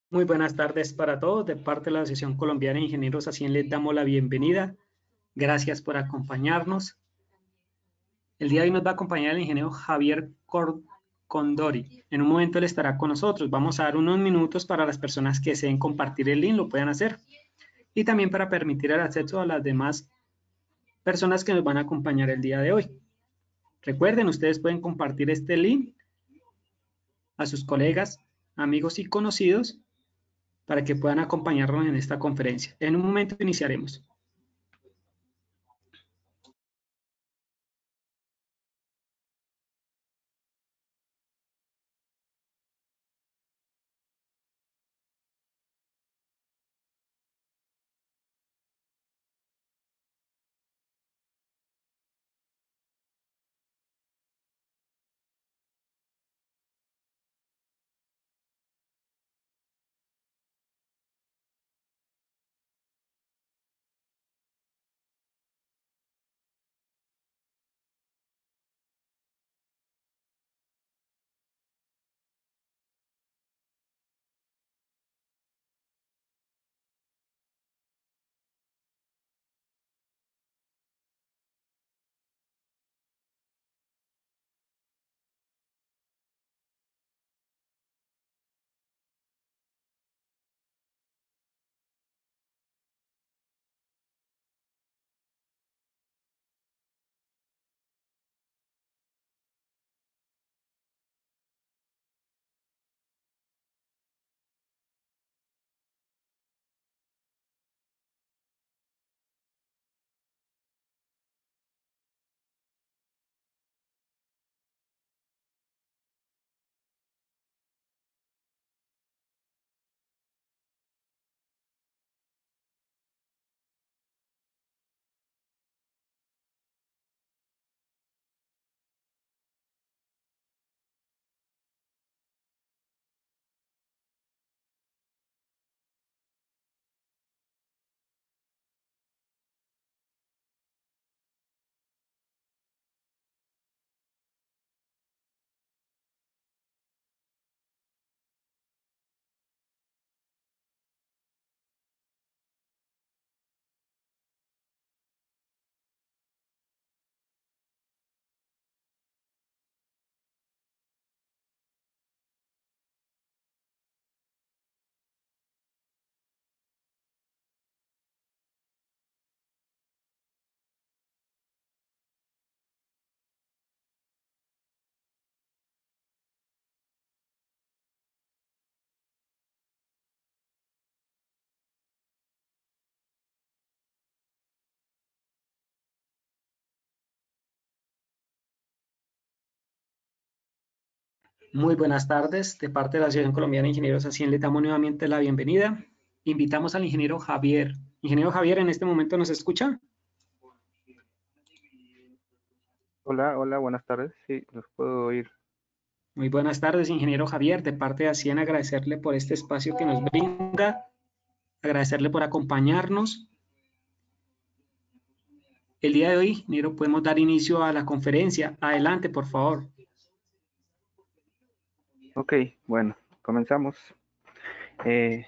Muy buenas tardes para todos. De parte de la Asociación Colombiana de Ingenieros, así les damos la bienvenida. Gracias por acompañarnos. El día de hoy nos va a acompañar el ingeniero Javier Condori. En un momento él estará con nosotros. Vamos a dar unos minutos para las personas que deseen compartir el link, lo puedan hacer. Y también para permitir el acceso a las demás personas que nos van a acompañar el día de hoy. Recuerden, ustedes pueden compartir este link a sus colegas, amigos y conocidos para que puedan acompañarnos en esta conferencia. En un momento iniciaremos. Muy buenas tardes. De parte de la Asociación Colombiana de Ingenieros, así le damos nuevamente la bienvenida. Invitamos al ingeniero Javier. Ingeniero Javier, ¿en este momento nos escucha? Hola, hola, buenas tardes. Sí, los puedo oír. Muy buenas tardes, ingeniero Javier. De parte de ASIEN, agradecerle por este espacio que nos brinda, agradecerle por acompañarnos. El día de hoy, ingeniero, podemos dar inicio a la conferencia. Adelante, por favor. Ok, bueno, comenzamos. Eh,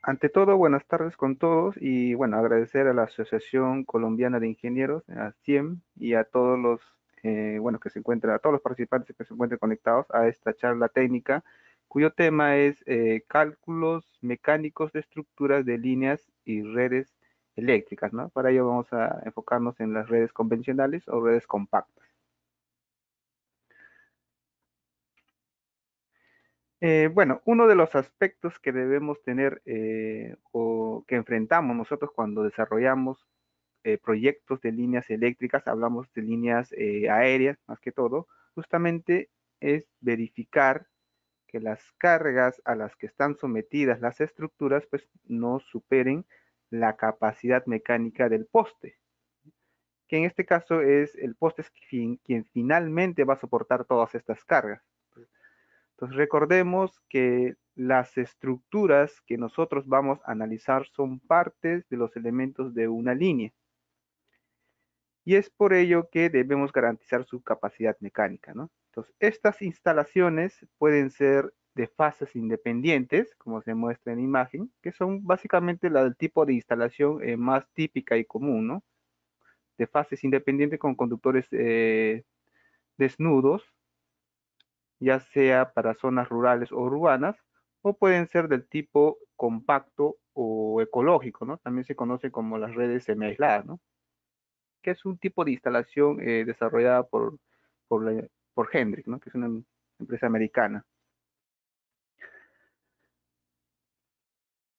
Ante todo, buenas tardes con todos y bueno, agradecer a la Asociación Colombiana de Ingenieros, a CIEM y a todos los, bueno, que se encuentran, a todos los participantes que se encuentren conectados a esta charla técnica, cuyo tema es cálculos mecánicos de estructuras de líneas y redes eléctricas, ¿no? Para ello vamos a enfocarnos en las redes convencionales o redes compactas. Bueno, uno de los aspectos que debemos tener o que enfrentamos nosotros cuando desarrollamos proyectos de líneas eléctricas, hablamos de líneas aéreas más que todo, justamente es verificar que las cargas a las que están sometidas las estructuras pues no superen la capacidad mecánica del poste, que en este caso es el poste es quien finalmente va a soportar todas estas cargas. Entonces recordemos que las estructuras que nosotros vamos a analizar son partes de los elementos de una línea. Y es por ello que debemos garantizar su capacidad mecánica, ¿no? Entonces, estas instalaciones pueden ser de fases independientes, como se muestra en la imagen, que son básicamente la del tipo de instalación más típica y común, ¿no? De fases independientes con conductores desnudos, ya sea para zonas rurales o urbanas, o pueden ser del tipo compacto o ecológico, ¿no? También se conoce como las redes semi-aisladas, ¿no? Que es un tipo de instalación desarrollada por Hendrix, ¿no? Que es una empresa americana.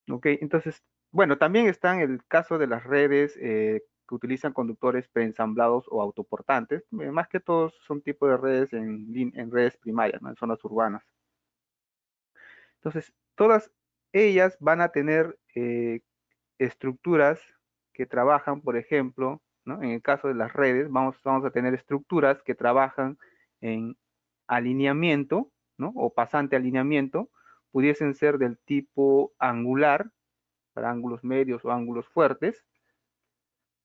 Ok, entonces, bueno, también está en el caso de las redes que utilizan conductores preensamblados o autoportantes. Más que todos son tipos de redes en redes primarias, ¿no? En zonas urbanas. Entonces, todas ellas van a tener estructuras que trabajan, por ejemplo, ¿no? En el caso de las redes, vamos a tener estructuras que trabajan en alineamiento, ¿no? O pasante alineamiento, pudiesen ser del tipo angular, para ángulos medios o ángulos fuertes,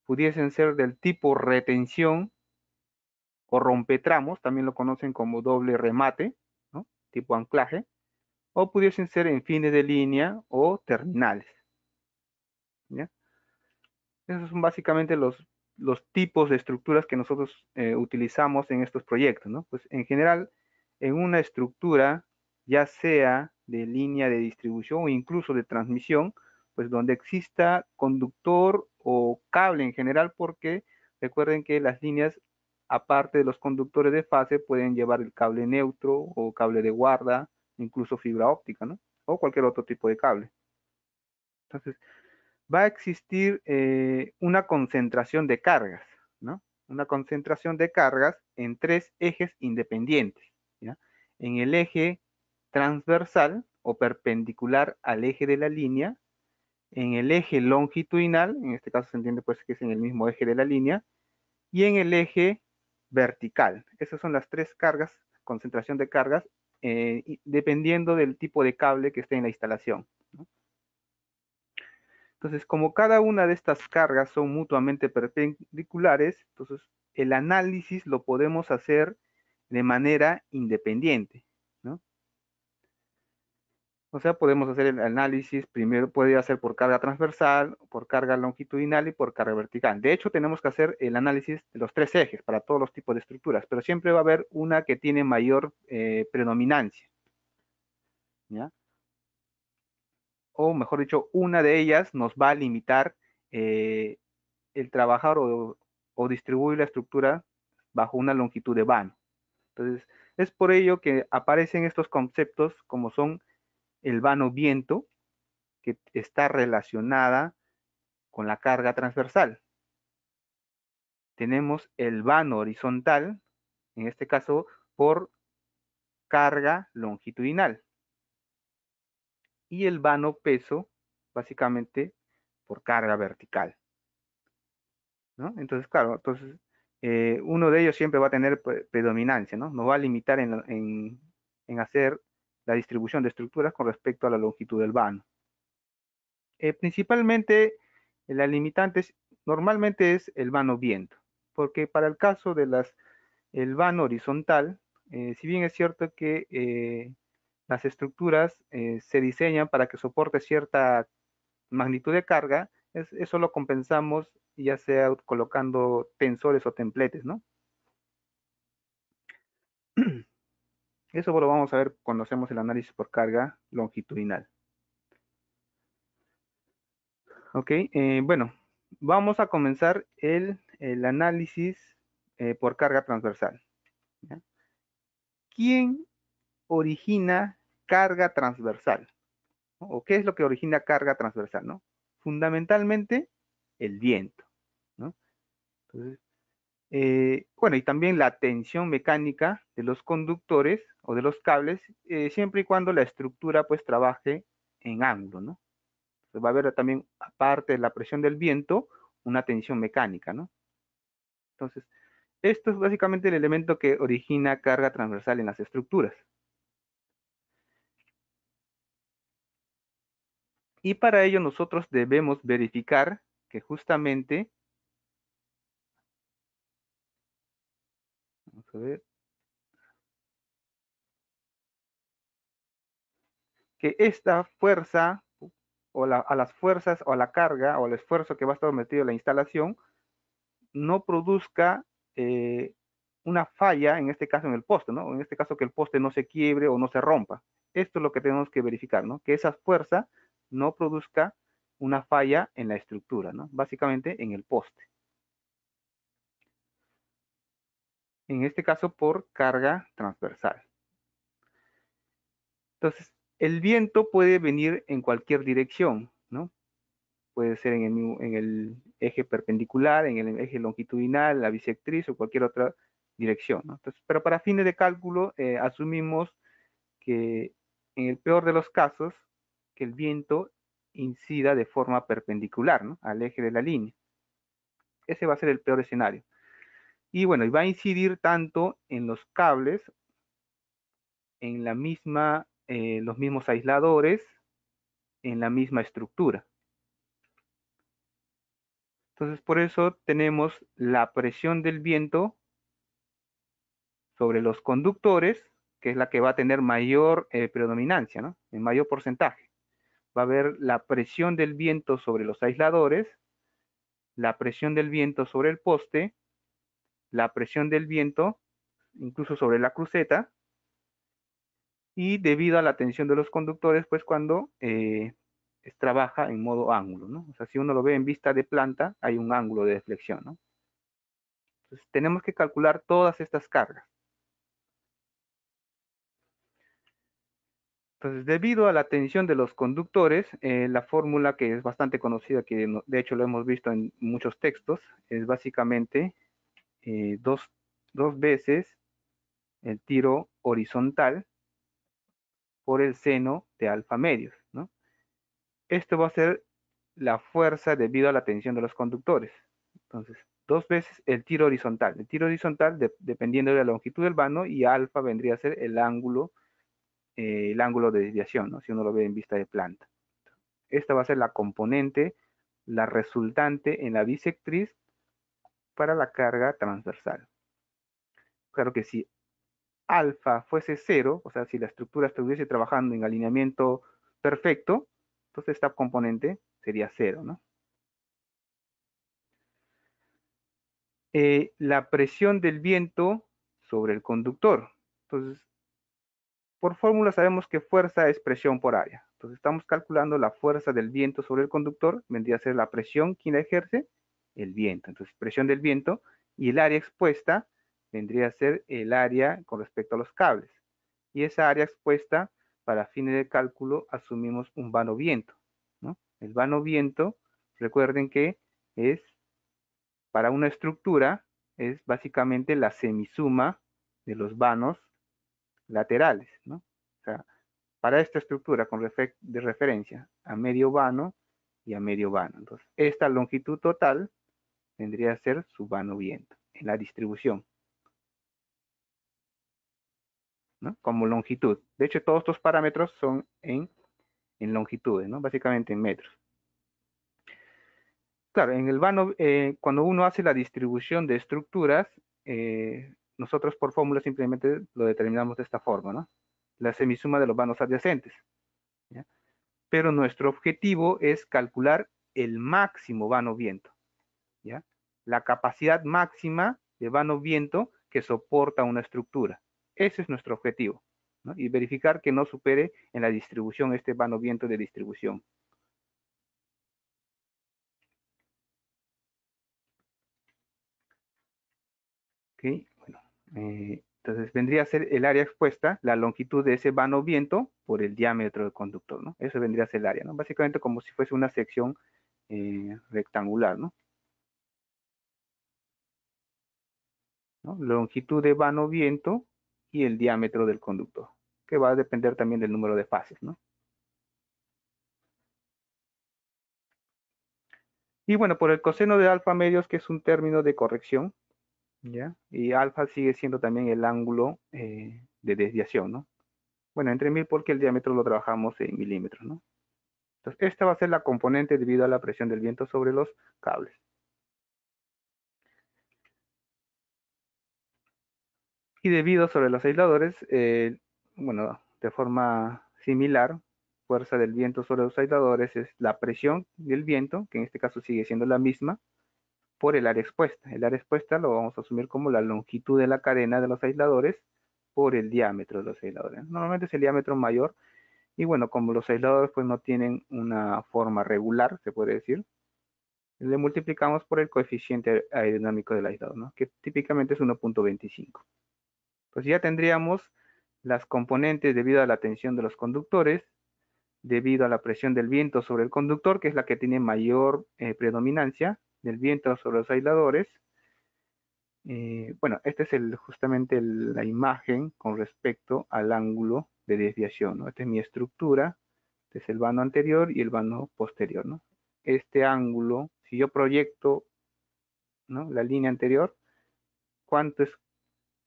pudiesen ser del tipo retención o rompetramos, también lo conocen como doble remate, ¿no? Tipo anclaje, o pudiesen ser en fines de línea o terminales. ¿Ya? Esos son básicamente los tipos de estructuras que nosotros utilizamos en estos proyectos, ¿no? Pues en general, en una estructura, ya sea de línea de distribución o incluso de transmisión, pues donde exista conductor o cable en general, porque recuerden que las líneas, aparte de los conductores de fase, pueden llevar el cable neutro o cable de guarda, incluso fibra óptica, ¿no? O cualquier otro tipo de cable. Entonces, va a existir una concentración de cargas, ¿no? Una concentración de cargas en tres ejes independientes, ¿ya? En el eje transversal o perpendicular al eje de la línea, en el eje longitudinal, en este caso se entiende pues que es en el mismo eje de la línea, y en el eje vertical. Esas son las tres cargas, concentración de cargas, dependiendo del tipo de cable que esté en la instalación, ¿no? Entonces, como cada una de estas cargas son mutuamente perpendiculares, entonces el análisis lo podemos hacer de manera independiente, ¿no? O sea, podemos hacer el análisis, primero puede hacer por carga transversal, por carga longitudinal y por carga vertical. De hecho, tenemos que hacer el análisis de los tres ejes para todos los tipos de estructuras, pero siempre va a haber una que tiene mayor predominancia, ¿ya? O mejor dicho, una de ellas nos va a limitar eh, el trabajar o distribuir la estructura bajo una longitud de vano. Entonces, es por ello que aparecen estos conceptos como son el vano viento, que está relacionada con la carga transversal. Tenemos el vano horizontal, en este caso por carga longitudinal. Y el vano peso, básicamente por carga vertical, ¿no? Entonces, claro, entonces uno de ellos siempre va a tener predominancia, ¿no? Nos va a limitar en hacer la distribución de estructuras con respecto a la longitud del vano. Principalmente, las limitantes normalmente es el vano viento, porque para el caso de el vano horizontal, si bien es cierto que las estructuras se diseñan para que soporte cierta magnitud de carga, eso lo compensamos ya sea colocando tensores o templetes, ¿no? Eso lo vamos a ver cuando hacemos el análisis por carga longitudinal. Ok, bueno, vamos a comenzar el análisis por carga transversal, ¿ya? ¿Quién origina carga transversal? ¿No? ¿O qué es lo que origina carga transversal, no? Fundamentalmente, el viento, ¿no? Entonces, bueno, y también la tensión mecánica de los conductores o de los cables, siempre y cuando la estructura pues trabaje en ángulo, ¿no? Entonces, va a haber también, aparte de la presión del viento, una tensión mecánica, ¿no? Entonces, esto es básicamente el elemento que origina carga transversal en las estructuras. Y para ello nosotros debemos verificar que justamente, vamos a ver, que esta fuerza o a las fuerzas o a la carga o al esfuerzo que va a estar sometido a la instalación no produzca una falla, en este caso en el poste, ¿no? En este caso que el poste no se quiebre o no se rompa. Esto es lo que tenemos que verificar, ¿no? Que esa fuerza no produzca una falla en la estructura, ¿no? Básicamente en el poste. En este caso por carga transversal. Entonces, el viento puede venir en cualquier dirección, ¿no? Puede ser en el eje perpendicular, en el eje longitudinal, la bisectriz o cualquier otra dirección, ¿no? Entonces, pero para fines de cálculo, asumimos que en el peor de los casos, que el viento incida de forma perpendicular, ¿no? Al eje de la línea. Ese va a ser el peor escenario. Y bueno, y va a incidir tanto en los cables, en la misma, los mismos aisladores, en la misma estructura. Entonces, por eso tenemos la presión del viento sobre los conductores, que es la que va a tener mayor predominancia, ¿no? En mayor porcentaje. Va a haber la presión del viento sobre los aisladores, la presión del viento sobre el poste, la presión del viento incluso sobre la cruceta, y debido a la tensión de los conductores, pues cuando trabaja en modo ángulo, ¿no? O sea, si uno lo ve en vista de planta, hay un ángulo de deflexión, ¿no? Entonces, tenemos que calcular todas estas cargas. Entonces, debido a la tensión de los conductores, la fórmula que es bastante conocida, que de hecho lo hemos visto en muchos textos, es básicamente dos veces el tiro horizontal por el seno de alfa medios, ¿no? Esto va a ser la fuerza debido a la tensión de los conductores. Entonces, dos veces el tiro horizontal. El tiro horizontal, dependiendo de la longitud del vano, y alfa vendría a ser el ángulo de desviación, ¿no? Si uno lo ve en vista de planta. Esta va a ser la componente, la resultante en la bisectriz para la carga transversal. Claro que si alfa fuese cero, o sea, si la estructura estuviese trabajando en alineamiento perfecto, entonces esta componente sería cero, ¿no? La presión del viento sobre el conductor. Entonces, por fórmula sabemos que fuerza es presión por área. Entonces, estamos calculando la fuerza del viento sobre el conductor, vendría a ser la presión quien la ejerce, el viento. Entonces, presión del viento, y el área expuesta vendría a ser el área con respecto a los cables. Y esa área expuesta, para fines de cálculo, asumimos un vano viento, ¿no? El vano viento, recuerden que es para una estructura, es básicamente la semisuma de los vanos laterales, ¿no? O sea, para esta estructura con de referencia a medio vano y a medio vano. Entonces, esta longitud total vendría a ser su vano viento en la distribución, ¿no? Como longitud. De hecho, todos estos parámetros son en longitudes, ¿no? Básicamente en metros. Claro, en el vano, cuando uno hace la distribución de estructuras, nosotros por fórmula simplemente lo determinamos de esta forma, ¿no? La semisuma de los vanos adyacentes, ¿ya? Pero nuestro objetivo es calcular el máximo vano viento, ¿ya? La capacidad máxima de vano viento que soporta una estructura. Ese es nuestro objetivo, ¿no? Y verificar que no supere en la distribución este vano viento de distribución. ¿Ok? Bueno, entonces vendría a ser el área expuesta, la longitud de ese vano viento por el diámetro del conductor, ¿no? Eso vendría a ser el área, ¿no? Básicamente como si fuese una sección rectangular, ¿no? ¿No? Longitud de vano viento y el diámetro del conductor, que va a depender también del número de fases, ¿no? Y bueno, por el coseno de alfa medios, que es un término de corrección, ¿ya? Y alfa sigue siendo también el ángulo de desviación, ¿no? Bueno, entre 1000 porque el diámetro lo trabajamos en milímetros, ¿no? Entonces, esta va a ser la componente debido a la presión del viento sobre los cables. Y debido sobre los aisladores, bueno, de forma similar, fuerza del viento sobre los aisladores es la presión del viento, que en este caso sigue siendo la misma, por el área expuesta. El área expuesta lo vamos a asumir como la longitud de la cadena de los aisladores por el diámetro de los aisladores. Normalmente es el diámetro mayor, y bueno, como los aisladores pues no tienen una forma regular, se puede decir, le multiplicamos por el coeficiente aerodinámico del aislador, ¿no? Que típicamente es 1.25. Pues ya tendríamos las componentes debido a la tensión de los conductores, debido a la presión del viento sobre el conductor, que es la que tiene mayor predominancia del viento sobre los aisladores. Bueno, esta es justamente la imagen con respecto al ángulo de desviación, ¿no? Esta es mi estructura, este es el vano anterior y el vano posterior, ¿no? Este ángulo, si yo proyecto, ¿no?, la línea anterior, ¿cuánto es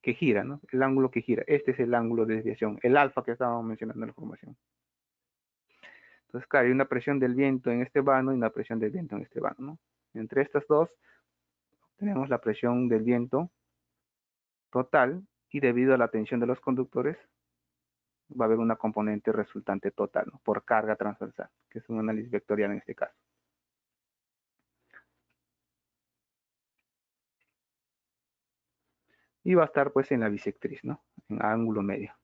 que gira, ¿no? El ángulo que gira. Este es el ángulo de desviación, el alfa que estábamos mencionando en la formación. Entonces, claro, hay una presión del viento en este vano y una presión del viento en este vano, ¿no? Entre estas dos tenemos la presión del viento total, y debido a la tensión de los conductores va a haber una componente resultante total, ¿no?, por carga transversal, que es un análisis vectorial en este caso. Y va a estar pues en la bisectriz, ¿no?, en ángulo medio.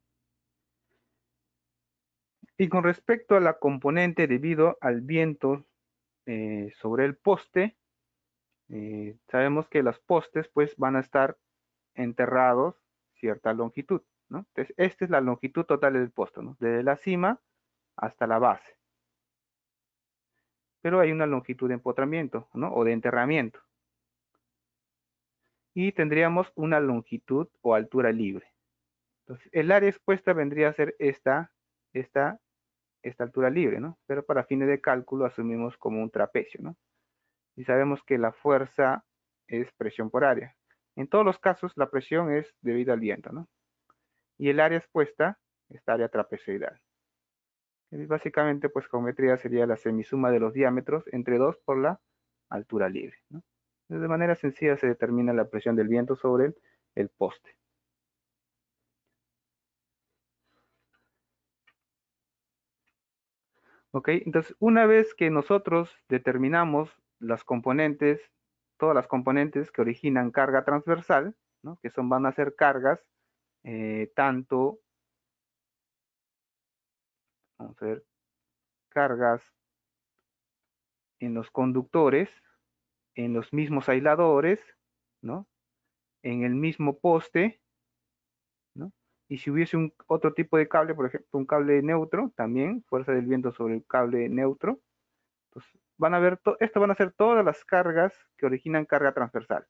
Y con respecto a la componente debido al viento sobre el poste, sabemos que los postes pues van a estar enterrados cierta longitud, ¿no? Entonces, esta es la longitud total del poste, ¿no?, desde la cima hasta la base. Pero hay una longitud de empotramiento, ¿no?, o de enterramiento. Y tendríamos una longitud o altura libre. Entonces, el área expuesta vendría a ser esta altura libre, ¿no? Pero para fines de cálculo asumimos como un trapecio, ¿no? Y sabemos que la fuerza es presión por área. En todos los casos, la presión es debida al viento, ¿no? Y el área expuesta, esta área trapezoidal. Y básicamente, pues, geometría sería la semisuma de los diámetros entre 2 por la altura libre, ¿no? De manera sencilla se determina la presión del viento sobre el poste. ¿Ok? Entonces, una vez que nosotros determinamos las componentes, todas las componentes que originan carga transversal, ¿no?, que van a ser cargas tanto, vamos a ver, cargas en los conductores, en los mismos aisladores, ¿no?, en el mismo poste, ¿no? Y si hubiese otro tipo de cable, por ejemplo, un cable neutro, también fuerza del viento sobre el cable neutro, pues esto van a ser todas las cargas que originan carga transversal.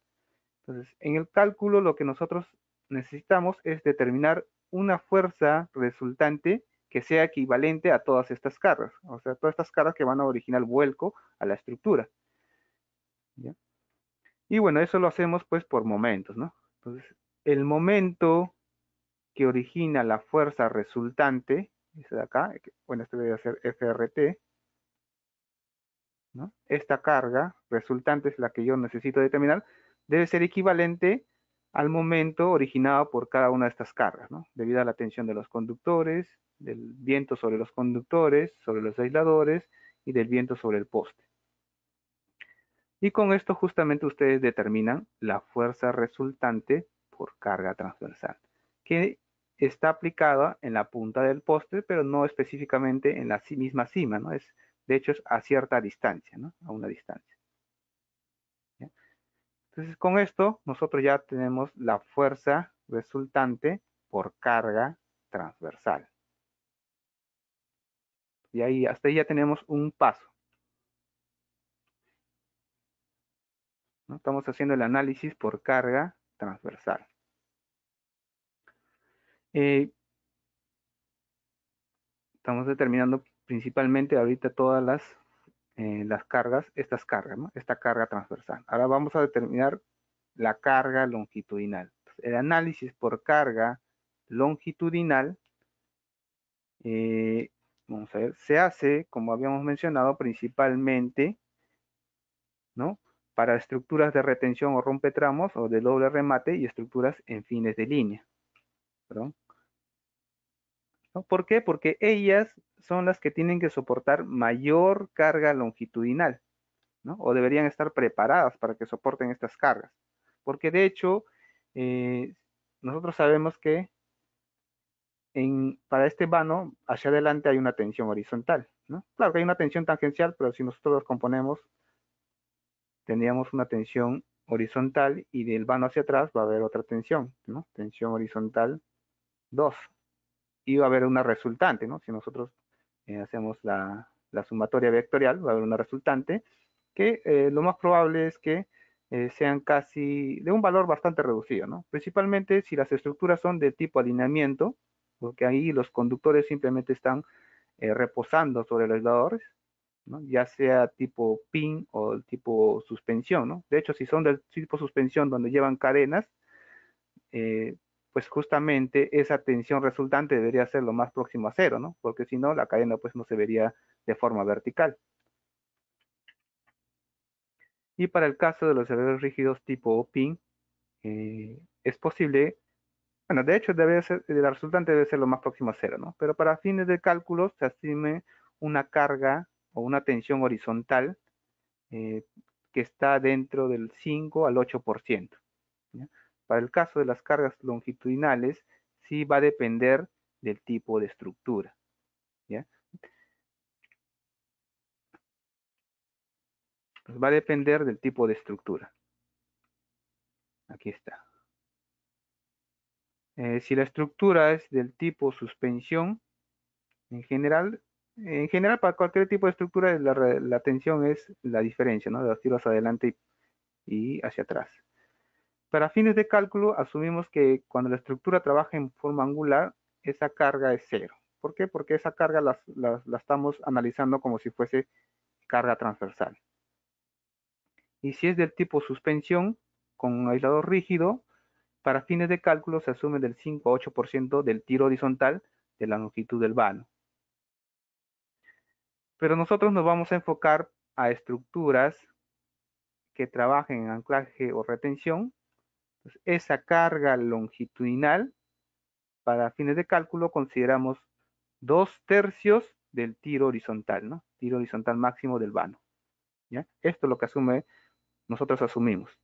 Entonces, en el cálculo lo que nosotros necesitamos es determinar una fuerza resultante que sea equivalente a todas estas cargas, o sea, todas estas cargas que van a originar vuelco a la estructura, ¿ya? Y bueno, eso lo hacemos pues por momentos, ¿no? Entonces, el momento que origina la fuerza resultante, este de acá, bueno, este debe ser FRT, ¿no? Esta carga resultante es la que yo necesito determinar, debe ser equivalente al momento originado por cada una de estas cargas, ¿no?, debido a la tensión de los conductores, del viento sobre los conductores, sobre los aisladores y del viento sobre el poste. Y con esto justamente ustedes determinan la fuerza resultante por carga transversal, que está aplicada en la punta del poste, pero no específicamente en la misma cima, ¿no? De hecho, es a cierta distancia, ¿no?, a una distancia. ¿Ya? Entonces, con esto, nosotros ya tenemos la fuerza resultante por carga transversal. Y ahí, hasta ahí ya tenemos un paso, ¿no? Estamos haciendo el análisis por carga transversal. Estamos determinando principalmente ahorita todas las cargas, estas cargas, ¿no?, esta carga transversal. Ahora vamos a determinar la carga longitudinal. El análisis por carga longitudinal, vamos a ver, se hace, como habíamos mencionado, principalmente, ¿no?, para estructuras de retención o rompetramos o de doble remate y estructuras en fines de línea. ¿Perdón? ¿No? ¿Por qué? Porque ellas son las que tienen que soportar mayor carga longitudinal, ¿no? O deberían estar preparadas para que soporten estas cargas. Porque de hecho, nosotros sabemos que para este vano, hacia adelante hay una tensión horizontal, ¿no? Claro que hay una tensión tangencial, pero si nosotros los componemos, tendríamos una tensión horizontal y del vano hacia atrás va a haber otra tensión, ¿no? Tensión horizontal 2. Y va a haber una resultante, ¿no? Si nosotros hacemos la sumatoria vectorial, va a haber una resultante que lo más probable es que sean casi de un valor bastante reducido, ¿no? Principalmente si las estructuras son de tipo alineamiento, porque ahí los conductores simplemente están reposando sobre los aisladores, ¿no? Ya sea tipo pin o tipo suspensión, ¿no? De hecho, si son del tipo suspensión donde llevan cadenas, eh, pues justamente esa tensión resultante debería ser lo más próximo a cero, ¿no? Porque si no, la cadena pues no se vería de forma vertical. Y para el caso de los aisladores rígidos tipo pin, es posible, bueno, de hecho debe ser, la resultante debe ser lo más próximo a cero, ¿no? Pero para fines de cálculo se asume una carga o una tensión horizontal eh, que está dentro del 5 al 8%. ¿Ya? Para el caso de las cargas longitudinales, sí va a depender del tipo de estructura. ¿Ya? Pues va a depender del tipo de estructura. Aquí está. Si la estructura es del tipo suspensión, en general para cualquier tipo de estructura la tensión es la diferencia, ¿no? De los tiros adelante y hacia atrás. Para fines de cálculo, asumimos que cuando la estructura trabaja en forma angular, esa carga es cero. ¿Por qué? Porque esa carga la estamos analizando como si fuese carga transversal. Y si es del tipo suspensión, con un aislador rígido, para fines de cálculo se asume del 5 a 8% del tiro horizontal de la longitud del vano. Pero nosotros nos vamos a enfocar a estructuras que trabajen en anclaje o retención. Pues esa carga longitudinal, para fines de cálculo, consideramos 2/3 del tiro horizontal, ¿no? Tiro horizontal máximo del vano. ¿Ya? Esto es lo que nosotros asumimos.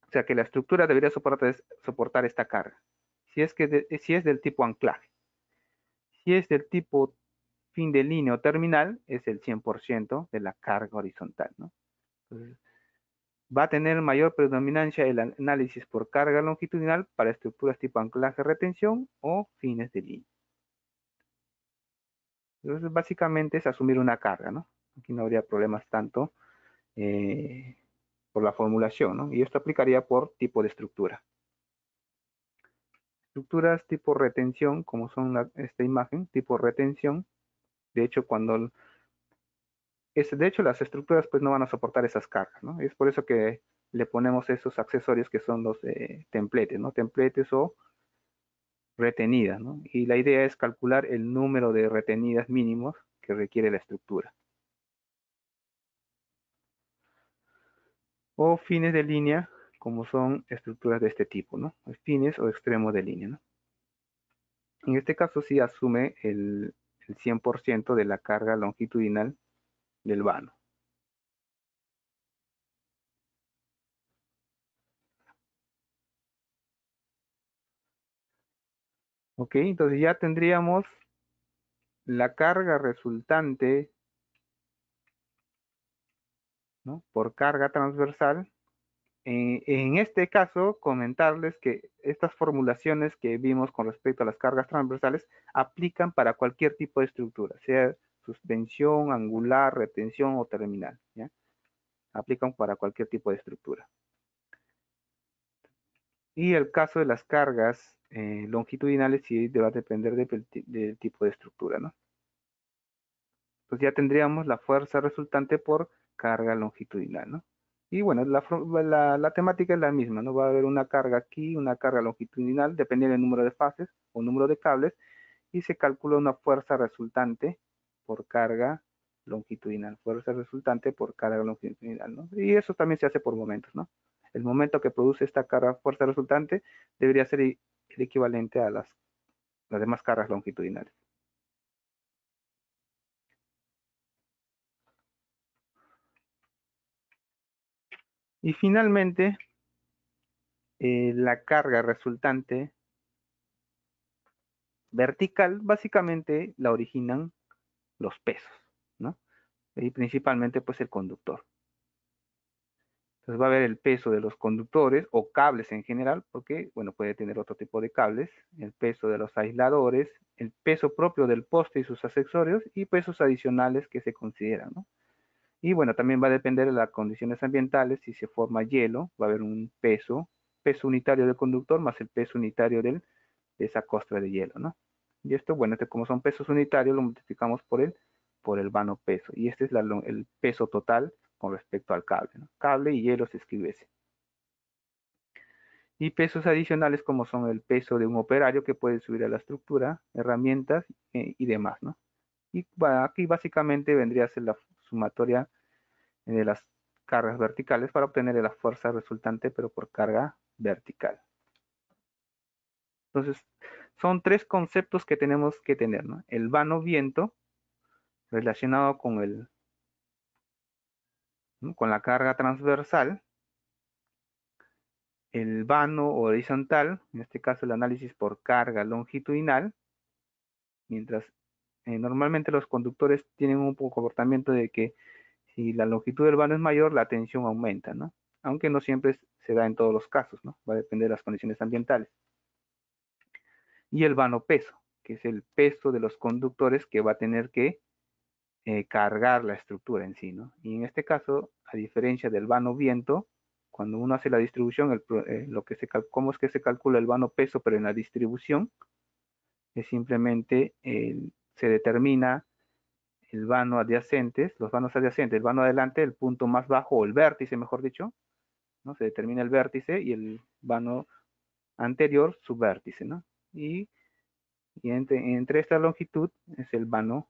O sea que la estructura debería soportar esta carga. Si es del tipo anclaje. Si es del tipo fin de línea o terminal, es el 100% de la carga horizontal, ¿no? Entonces, va a tener mayor predominancia el análisis por carga longitudinal para estructuras tipo anclaje-retención o fines de línea. Entonces, básicamente es asumir una carga, ¿no? Aquí no habría problemas tanto por la formulación, ¿no? Y esto aplicaría por tipo de estructura. Estructuras tipo retención, como son esta imagen, tipo retención. De hecho, de hecho, las estructuras pues no van a soportar esas cargas, ¿no? Es por eso que le ponemos esos accesorios que son los templetes, ¿no? Templetes o retenidas, ¿no? Y la idea es calcular el número de retenidas mínimos que requiere la estructura. O fines de línea, como son estructuras de este tipo, ¿no? Fines o extremos de línea, ¿no? En este caso sí asume el 100% de la carga longitudinal del vano. Ok, entonces ya tendríamos la carga resultante, ¿no? Por carga transversal. En este caso, comentarles que estas formulaciones que vimos con respecto a las cargas transversales aplican para cualquier tipo de estructura, sea suspensión, angular, retención o terminal, ¿ya? Aplican para cualquier tipo de estructura. Y el caso de las cargas longitudinales sí va a depender del tipo de estructura, ¿no? Pues ya tendríamos la fuerza resultante por carga longitudinal, ¿no? Y bueno, la temática es la misma, ¿no? Va a haber una carga aquí, una carga longitudinal, dependiendo del número de fases o número de cables, y se calcula una fuerza resultante por carga longitudinal, fuerza resultante por carga longitudinal, ¿no? Y eso también se hace por momentos, ¿no? El momento que produce esta carga, fuerza resultante, debería ser el equivalente a las demás cargas longitudinales. Y finalmente, la carga resultante vertical básicamente la originan los pesos, ¿no? Y principalmente pues el conductor. Entonces va a haber el peso de los conductores o cables en general, porque, bueno, puede tener otro tipo de cables, el peso de los aisladores, el peso propio del poste y sus accesorios y pesos adicionales que se consideran, ¿no? Y bueno, también va a depender de las condiciones ambientales, si se forma hielo, va a haber un peso unitario del conductor más el peso unitario de esa costra de hielo, ¿no? Y esto, bueno, como son pesos unitarios, lo multiplicamos por el vano peso. Y este es el peso total con respecto al cable, ¿no? Cable y hielo se escribe ese. Y pesos adicionales como son el peso de un operario que puede subir a la estructura, herramientas y demás, ¿no? Y bueno, aquí básicamente vendría a ser la sumatoria de las cargas verticales para obtener la fuerza resultante, pero por carga vertical. Entonces, son tres conceptos que tenemos que tener, ¿no? El vano viento, relacionado ¿no? con la carga transversal, el vano horizontal, en este caso el análisis por carga longitudinal, mientras normalmente los conductores tienen un comportamiento de que si la longitud del vano es mayor, la tensión aumenta, ¿no? Aunque no siempre se da en todos los casos, ¿no? Va a depender de las condiciones ambientales. Y el vano peso, que es el peso de los conductores que va a tener que cargar la estructura en sí, ¿no? Y en este caso, a diferencia del vano viento, cuando uno hace la distribución, cómo es que se calcula el vano peso, pero en la distribución, es simplemente se determina el vano adyacentes, los vanos adyacentes, el vano adelante, el punto más bajo, o el vértice, mejor dicho, ¿no? Se determina el vértice y el vano anterior, su vértice, ¿no? Y entre esta longitud es el vano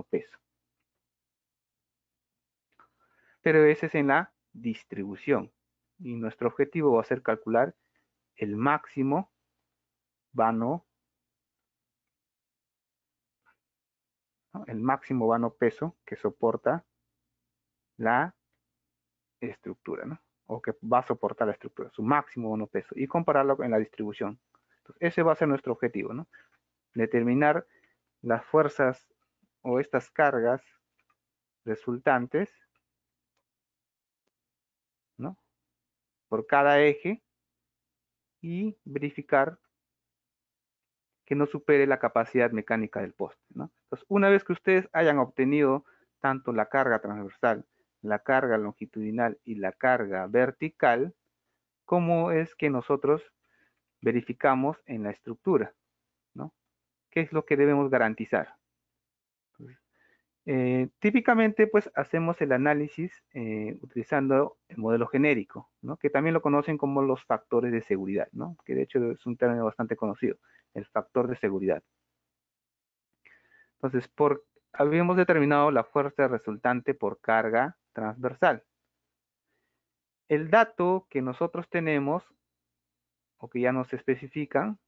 peso. Pero ese es en la distribución. Y nuestro objetivo va a ser calcular el máximo vano, ¿no? El máximo vano peso que soporta la estructura, ¿no? O que va a soportar la estructura, su máximo vano peso, y compararlo en la distribución. Entonces, ese va a ser nuestro objetivo, ¿no? Determinar las fuerzas o estas cargas resultantes, ¿no? Por cada eje y verificar que no supere la capacidad mecánica del poste, ¿no? Entonces, una vez que ustedes hayan obtenido tanto la carga transversal, la carga longitudinal y la carga vertical, ¿cómo es que nosotros verificamos en la estructura, ¿no? ¿Qué es lo que debemos garantizar? Entonces, típicamente, pues, hacemos el análisis utilizando el modelo genérico, ¿no? Que también lo conocen como los factores de seguridad, ¿no? Que de hecho es un término bastante conocido, el factor de seguridad. Entonces, habíamos determinado la fuerza resultante por carga transversal. El dato que nosotros tenemos, o que ya nos especifican,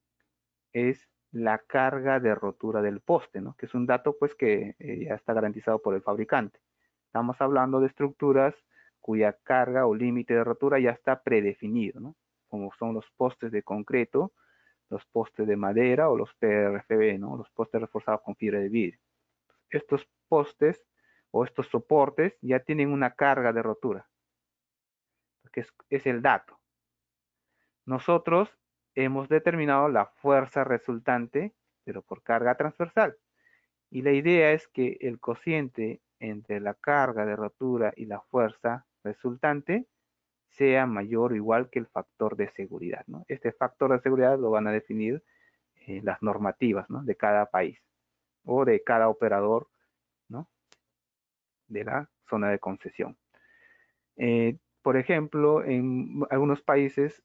es la carga de rotura del poste, ¿no? Que es un dato, pues, que ya está garantizado por el fabricante. Estamos hablando de estructuras cuya carga o límite de rotura ya está predefinido, ¿no? Como son los postes de concreto, los postes de madera o los PRFB, ¿no? Los postes reforzados con fibra de vidrio. Estos postes o estos soportes ya tienen una carga de rotura, que es el dato. Nosotros hemos determinado la fuerza resultante, pero por carga transversal. Y la idea es que el cociente entre la carga de rotura y la fuerza resultante sea mayor o igual que el factor de seguridad, ¿no? Este factor de seguridad lo van a definir las normativas, ¿no? De cada país o de cada operador, ¿no? De la zona de concesión. Por ejemplo, en algunos países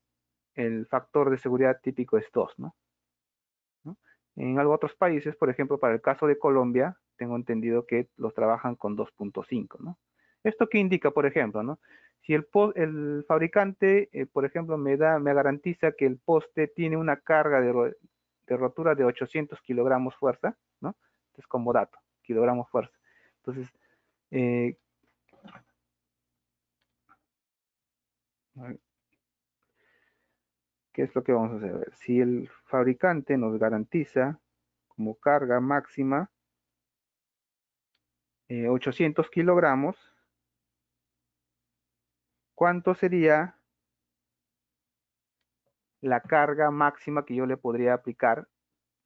el factor de seguridad típico es 2, ¿no? ¿No? En otros países, por ejemplo, para el caso de Colombia, tengo entendido que los trabajan con 2.5, ¿no? ¿Esto qué indica, por ejemplo, ¿no? Si el fabricante, por ejemplo, me garantiza que el poste tiene una carga de rotura de 800 kilogramos fuerza, ¿no? Entonces, como dato, kilogramos fuerza. Entonces, ¿Qué es lo que vamos a hacer? A ver, si el fabricante nos garantiza como carga máxima 800 kilogramos, ¿cuánto sería la carga máxima que yo le podría aplicar,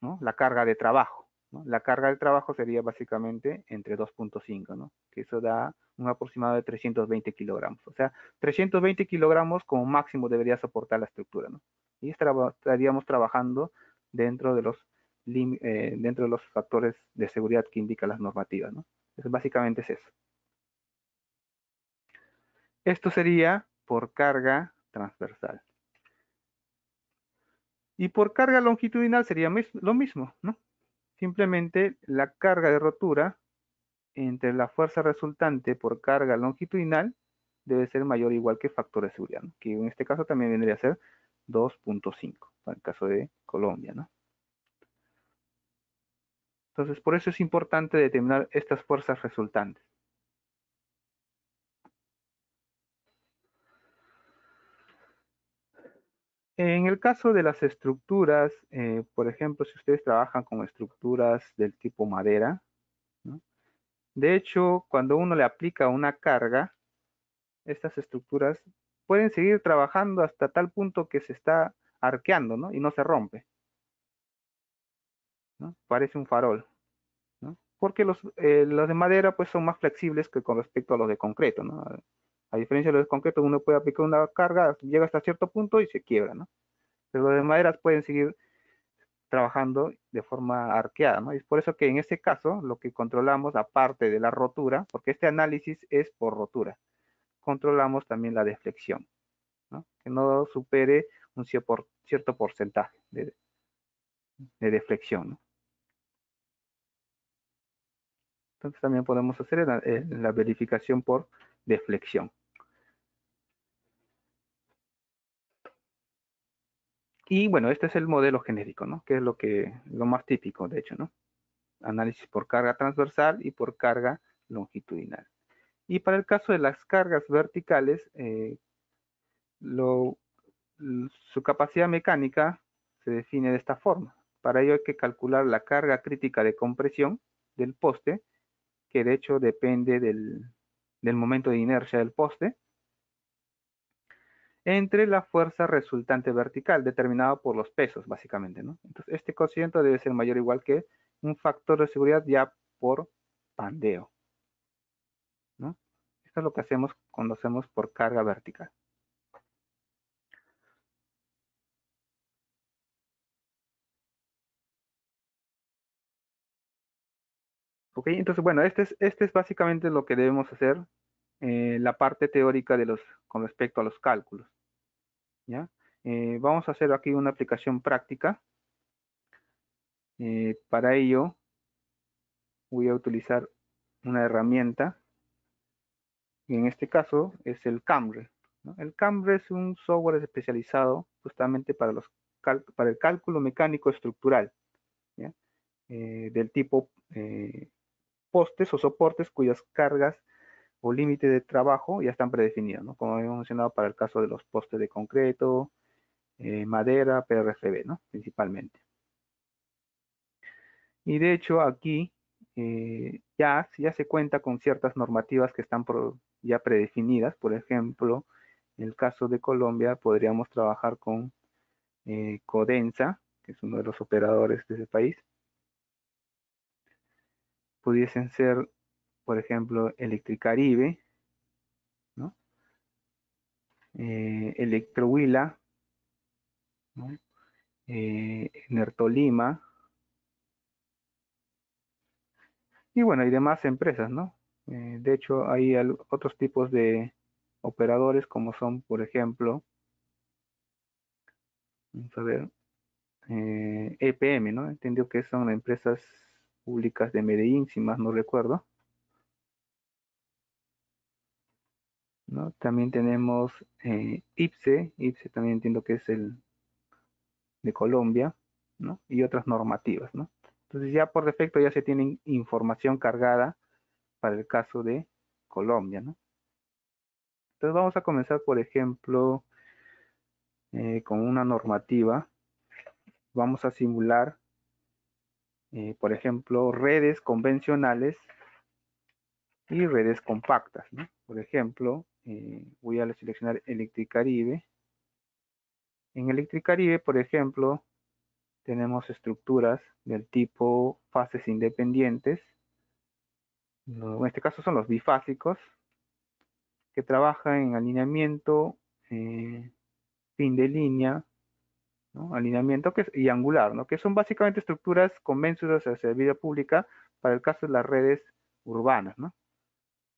¿no? La carga de trabajo, ¿no? La carga de trabajo sería básicamente entre 2.5, ¿no? Que eso da un aproximado de 320 kilogramos. O sea, 320 kilogramos como máximo debería soportar la estructura, ¿no? Y estaríamos trabajando dentro de dentro de los factores de seguridad que indican las normativas, ¿no? Entonces, básicamente es eso. Esto sería por carga transversal. Y por carga longitudinal sería lo mismo, ¿no? Simplemente la carga de rotura entre la fuerza resultante por carga longitudinal debe ser mayor o igual que factor de seguridad, ¿no? Que en este caso también vendría a ser 2.5, para el caso de Colombia, ¿no? Entonces, por eso es importante determinar estas fuerzas resultantes. En el caso de las estructuras, por ejemplo, si ustedes trabajan con estructuras del tipo madera, ¿no? De hecho, cuando uno le aplica una carga, estas estructuras pueden seguir trabajando hasta tal punto que se está arqueando, ¿no? Y no se rompe, ¿no? Parece un farol, ¿no? Porque los de madera pues son más flexibles que con respecto a los de concreto, ¿no? A diferencia de los de concreto, uno puede aplicar una carga, llega hasta cierto punto y se quiebra, ¿no? Pero los de madera pueden seguir trabajando de forma arqueada, ¿no? Y es por eso que en este caso lo que controlamos, aparte de la rotura, porque este análisis es por rotura, controlamos también la deflexión, ¿no? Que no supere un cierto porcentaje de deflexión, ¿no? Entonces también podemos hacer la verificación por deflexión. Y bueno, este es el modelo genérico, ¿no? Que es lo más típico, de hecho, ¿no? Análisis por carga transversal y por carga longitudinal. Y para el caso de las cargas verticales, lo, su capacidad mecánica se define de esta forma. Para ello hay que calcular la carga crítica de compresión del poste, que de hecho depende del momento de inercia del poste, entre la fuerza resultante vertical, determinada por los pesos, básicamente, ¿no? Entonces, este cociente debe ser mayor o igual que un factor de seguridad ya por pandeo, ¿no? Esto es lo que hacemos cuando hacemos por carga vertical. Ok, entonces, bueno, este es básicamente lo que debemos hacer, la parte teórica con respecto a los cálculos, ¿ya? Vamos a hacer aquí una aplicación práctica. Para ello, voy a utilizar una herramienta, y en este caso es el Cambre, ¿no? El Cambre es un software especializado justamente para el cálculo mecánico estructural, ¿ya? Del tipo postes o soportes cuyas cargas o límite de trabajo ya están predefinidos, ¿no? Como habíamos mencionado para el caso de los postes de concreto, madera, PRFB, ¿no? Principalmente. Y de hecho aquí ya se cuenta con ciertas normativas que están ya predefinidas. Por ejemplo, en el caso de Colombia podríamos trabajar con Codensa, que es uno de los operadores de ese país. Pudiesen ser, por ejemplo, Electricaribe, ¿no? Electrohuila, ¿no? Enertolima, y bueno, y demás empresas, ¿no? De hecho, hay otros tipos de operadores como son, por ejemplo, vamos a ver, EPM, ¿no? Entendió que son empresas públicas de Medellín, si más no recuerdo, ¿no? También tenemos IPSE también entiendo que es el de Colombia, ¿no? Y otras normativas, ¿no? Entonces ya por defecto ya se tiene información cargada para el caso de Colombia, ¿no? Entonces vamos a comenzar, por ejemplo, con una normativa. Vamos a simular, por ejemplo, redes convencionales y redes compactas, ¿no? Por ejemplo, voy a seleccionar Electricaribe. En Electricaribe, por ejemplo, tenemos estructuras del tipo fases independientes. En este caso son los bifásicos, que trabajan en alineamiento, fin de línea, ¿no? Alineamiento y angular, ¿no? Que son básicamente estructuras convencionales de servicio pública para el caso de las redes urbanas, ¿no?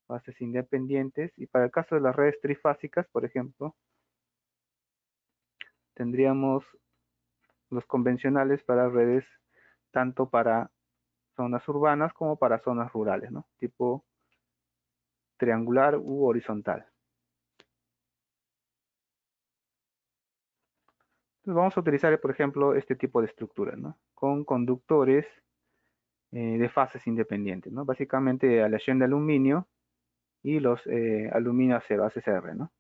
Fases independientes, y para el caso de las redes trifásicas, por ejemplo, tendríamos los convencionales para redes tanto para zonas urbanas como para zonas rurales, ¿no? Tipo triangular u horizontal. Entonces vamos a utilizar, por ejemplo, este tipo de estructuras, ¿no? Con conductores de fases independientes, ¿no? Básicamente aleación de aluminio y los aluminio acero, ACCR, ¿no?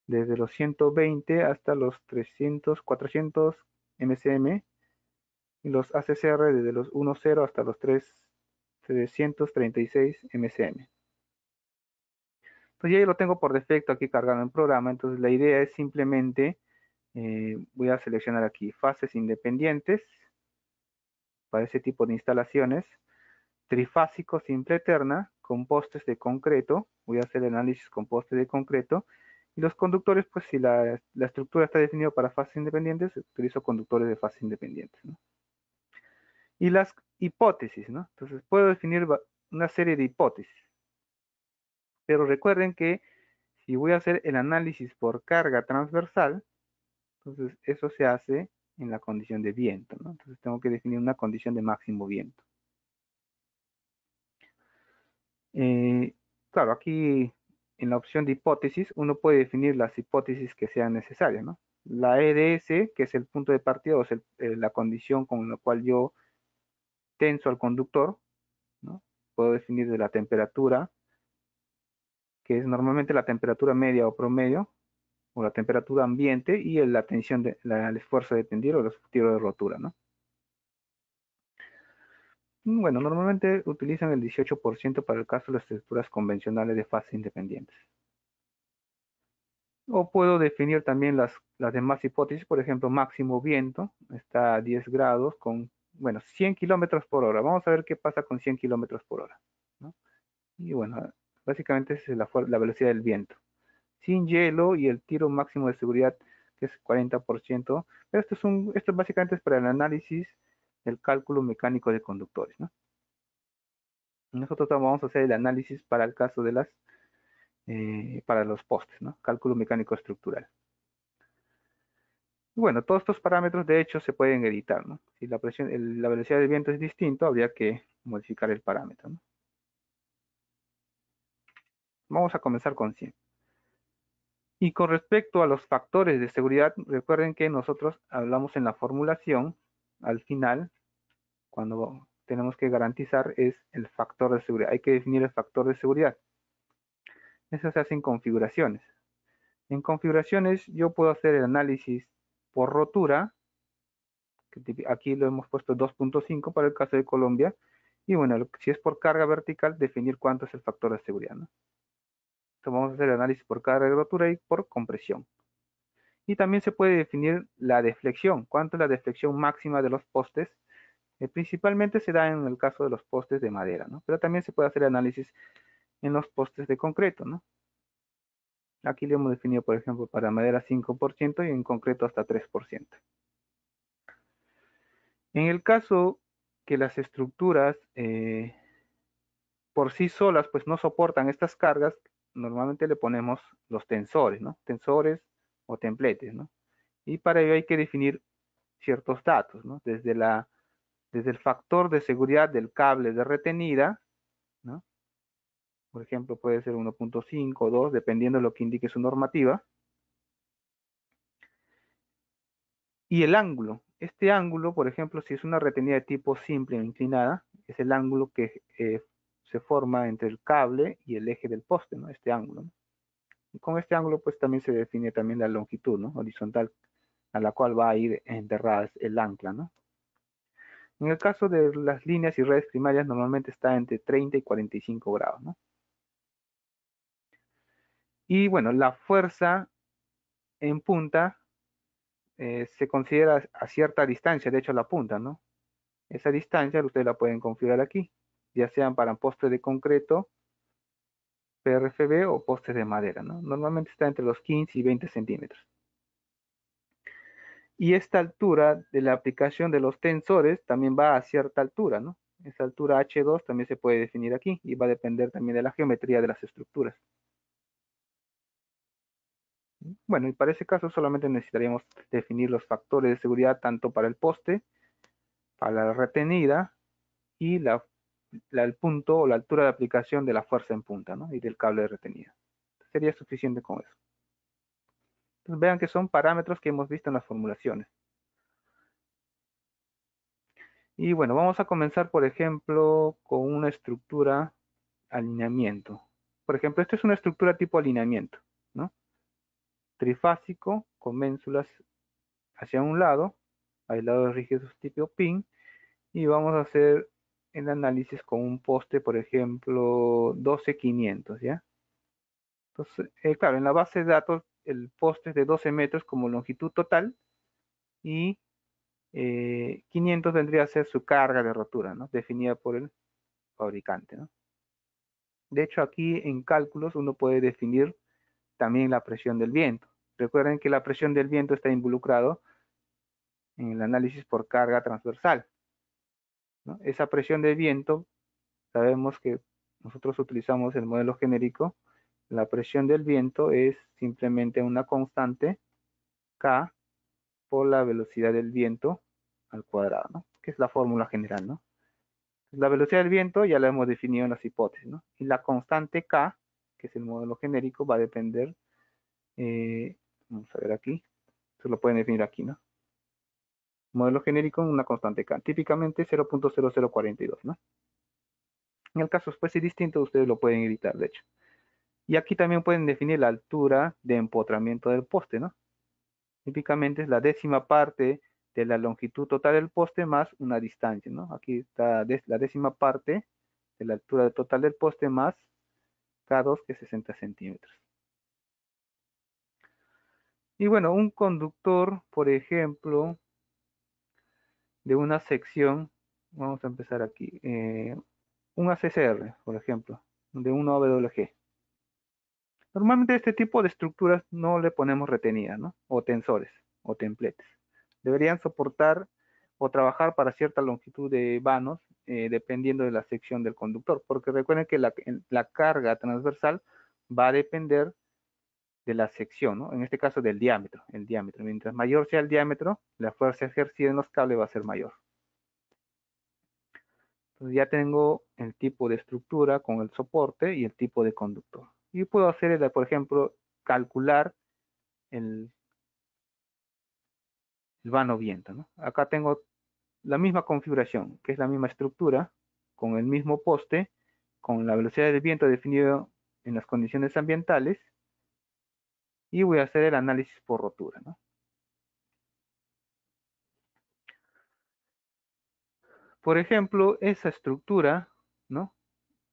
Desde los 120 hasta los 300, 400 MCM, y los ACCR desde los 10 hasta los 336 MCM. Entonces ya lo tengo por defecto aquí cargado en programa. Entonces la idea es simplemente, voy a seleccionar aquí fases independientes para ese tipo de instalaciones, trifásico simple eterna con postes de concreto. Voy a hacer el análisis con postes de concreto. Y los conductores, pues si la estructura está definida para fases independientes, utilizo conductores de fases independientes, ¿no? Y las hipótesis, ¿no? Entonces puedo definir una serie de hipótesis. Pero recuerden que si voy a hacer el análisis por carga transversal, entonces eso se hace en la condición de viento, ¿no? Entonces tengo que definir una condición de máximo viento. Claro, aquí en la opción de hipótesis uno puede definir las hipótesis que sean necesarias, ¿no? La EDS, que es el punto de partida, o es la condición con la cual yo tenso al conductor, ¿no? Puedo definir de la temperatura, que es normalmente la temperatura media o promedio, o la temperatura ambiente, y la tensión, el esfuerzo de tendir o los tiros de rotura, ¿no? Bueno, normalmente utilizan el 18% para el caso de las estructuras convencionales de fase independientes. O puedo definir también las demás hipótesis, por ejemplo, máximo viento, está a 10 grados con, bueno, 100 kilómetros por hora. Vamos a ver qué pasa con 100 kilómetros por hora, ¿no? Y bueno, básicamente esa es la velocidad del viento. Sin hielo y el tiro máximo de seguridad, que es 40%. Pero esto básicamente es para el análisis del cálculo mecánico de conductores, ¿no? Nosotros vamos a hacer el análisis para el caso de para los postes, ¿no? Cálculo mecánico estructural. Bueno, todos estos parámetros de hecho se pueden editar, ¿no? Si la velocidad del viento es distinto, habría que modificar el parámetro, ¿no? Vamos a comenzar con 100. Y con respecto a los factores de seguridad, recuerden que nosotros hablamos en la formulación, al final, cuando tenemos que garantizar, es el factor de seguridad. Hay que definir el factor de seguridad. Eso se hace en configuraciones. En configuraciones yo puedo hacer el análisis por rotura, que aquí lo hemos puesto 2.5 para el caso de Colombia, y bueno, si es por carga vertical, definir cuánto es el factor de seguridad, ¿no? Entonces vamos a hacer el análisis por carga de rotura y por compresión. Y también se puede definir la deflexión, cuánto es la deflexión máxima de los postes. Principalmente se da en el caso de los postes de madera, ¿no? Pero también se puede hacer análisis en los postes de concreto, ¿no? Aquí le hemos definido, por ejemplo, para madera 5% y en concreto hasta 3%. En el caso que las estructuras por sí solas pues no soportan estas cargas, normalmente le ponemos los tensores, ¿no? Tensores o templetes, ¿no? Y para ello hay que definir ciertos datos, ¿no? Desde el factor de seguridad del cable de retenida, ¿no? Por ejemplo, puede ser 1.5 o 2, dependiendo de lo que indique su normativa. Y el ángulo. Este ángulo, por ejemplo, si es una retenida de tipo simple o inclinada, es el ángulo que se forma entre el cable y el eje del poste, ¿no? Este ángulo, ¿no? Y con este ángulo pues también se define también la longitud, ¿no? Horizontal a la cual va a ir enterrada el ancla, ¿no? En el caso de las líneas y redes primarias normalmente está entre 30 y 45 grados, ¿no? Y bueno, la fuerza en punta se considera a cierta distancia, de hecho la punta, ¿no? Esa distancia ustedes la pueden configurar aquí, ya sean para postes de concreto, PRFB o postes de madera, ¿no? Normalmente está entre los 15 y 20 centímetros. Y esta altura de la aplicación de los tensores también va a cierta altura, ¿no? Esa altura H2 también se puede definir aquí y va a depender también de la geometría de las estructuras. Bueno, y para ese caso solamente necesitaríamos definir los factores de seguridad tanto para el poste, para la retenida y el punto o la altura de aplicación de la fuerza en punta, ¿no? Y del cable de retenida. Sería suficiente con eso. Entonces vean que son parámetros que hemos visto en las formulaciones. Y bueno, vamos a comenzar, por ejemplo, con una estructura alineamiento. Por ejemplo, esta es una estructura tipo alineamiento, ¿no? Trifásico, con ménsulas hacia un lado, aislados rígidos tipo pin, y vamos a hacer el análisis con un poste, por ejemplo, 12500, ¿ya? Entonces, claro, en la base de datos el poste es de 12 metros como longitud total y 500 vendría a ser su carga de rotura, ¿no? Definida por el fabricante, ¿no? De hecho, aquí en cálculos uno puede definir también la presión del viento. Recuerden que la presión del viento está involucrado en el análisis por carga transversal, ¿no? Esa presión de viento, sabemos que nosotros utilizamos el modelo genérico. La presión del viento es simplemente una constante K por la velocidad del viento al cuadrado, ¿no? Que es la fórmula general, ¿no? La velocidad del viento ya la hemos definido en las hipótesis, ¿no? Y la constante K, que es el modelo genérico, va a depender, vamos a ver aquí, se lo pueden definir aquí, ¿no? Modelo genérico en una constante K, típicamente 0.0042, ¿no? En el caso fuese distinto, ustedes lo pueden editar, de hecho. Y aquí también pueden definir la altura de empotramiento del poste, ¿no? Típicamente es la décima parte de la longitud total del poste más una distancia, ¿no? Aquí está la décima parte de la altura total del poste más K2, que es 60 centímetros. Y bueno, un conductor, por ejemplo, de una sección, vamos a empezar aquí, un ACCR, por ejemplo, de un OWG. Normalmente a este tipo de estructuras no le ponemos retenida, ¿no? O tensores, o templetes. Deberían soportar o trabajar para cierta longitud de vanos, dependiendo de la sección del conductor, porque recuerden que la carga transversal va a depender de la sección, ¿no? En este caso del diámetro, el diámetro. Mientras mayor sea el diámetro, la fuerza ejercida en los cables va a ser mayor. Entonces ya tengo el tipo de estructura con el soporte y el tipo de conductor. Y puedo hacer, por ejemplo, calcular el vano viento, ¿no? Acá tengo la misma configuración, que es la misma estructura, con el mismo poste, con la velocidad del viento definido en las condiciones ambientales, y voy a hacer el análisis por rotura, ¿no? Por ejemplo, esa estructura, ¿no?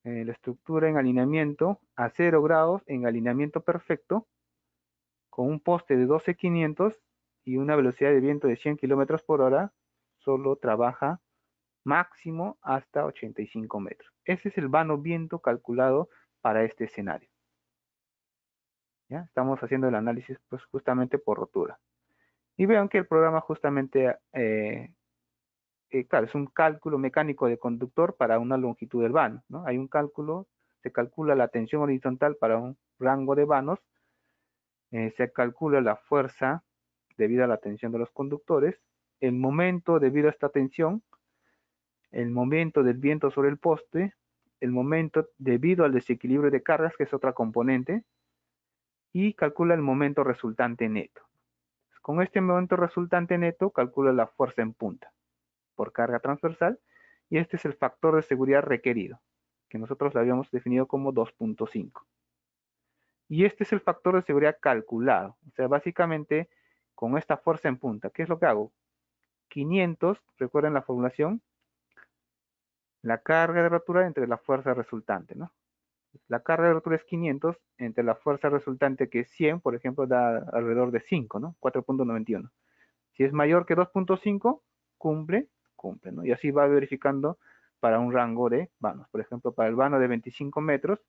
La estructura en alineamiento a 0 grados, en alineamiento perfecto, con un poste de 12.500 y una velocidad de viento de 100 kilómetros por hora, solo trabaja máximo hasta 85 metros. Ese es el vano viento calculado para este escenario. ¿Ya? Estamos haciendo el análisis pues, justamente por rotura. Y vean que el programa justamente, claro, es un cálculo mecánico de conductor para una longitud del vano, ¿no? Hay un cálculo, se calcula la tensión horizontal para un rango de vanos, se calcula la fuerza debido a la tensión de los conductores, el momento debido a esta tensión, el momento del viento sobre el poste, el momento debido al desequilibrio de cargas, que es otra componente, y calcula el momento resultante neto. Con este momento resultante neto, calcula la fuerza en punta por carga transversal, y este es el factor de seguridad requerido, que nosotros lo habíamos definido como 2.5. Y este es el factor de seguridad calculado. O sea, básicamente con esta fuerza en punta, ¿qué es lo que hago? 500, recuerden la formulación, la carga de rotura entre la fuerza resultante, ¿no? La carga de rotura es 500 entre la fuerza resultante, que es 100, por ejemplo, da alrededor de 5, ¿no? 4.91. Si es mayor que 2.5, cumple, ¿no? Y así va verificando para un rango de vanos. Por ejemplo, para el vano de 25 metros,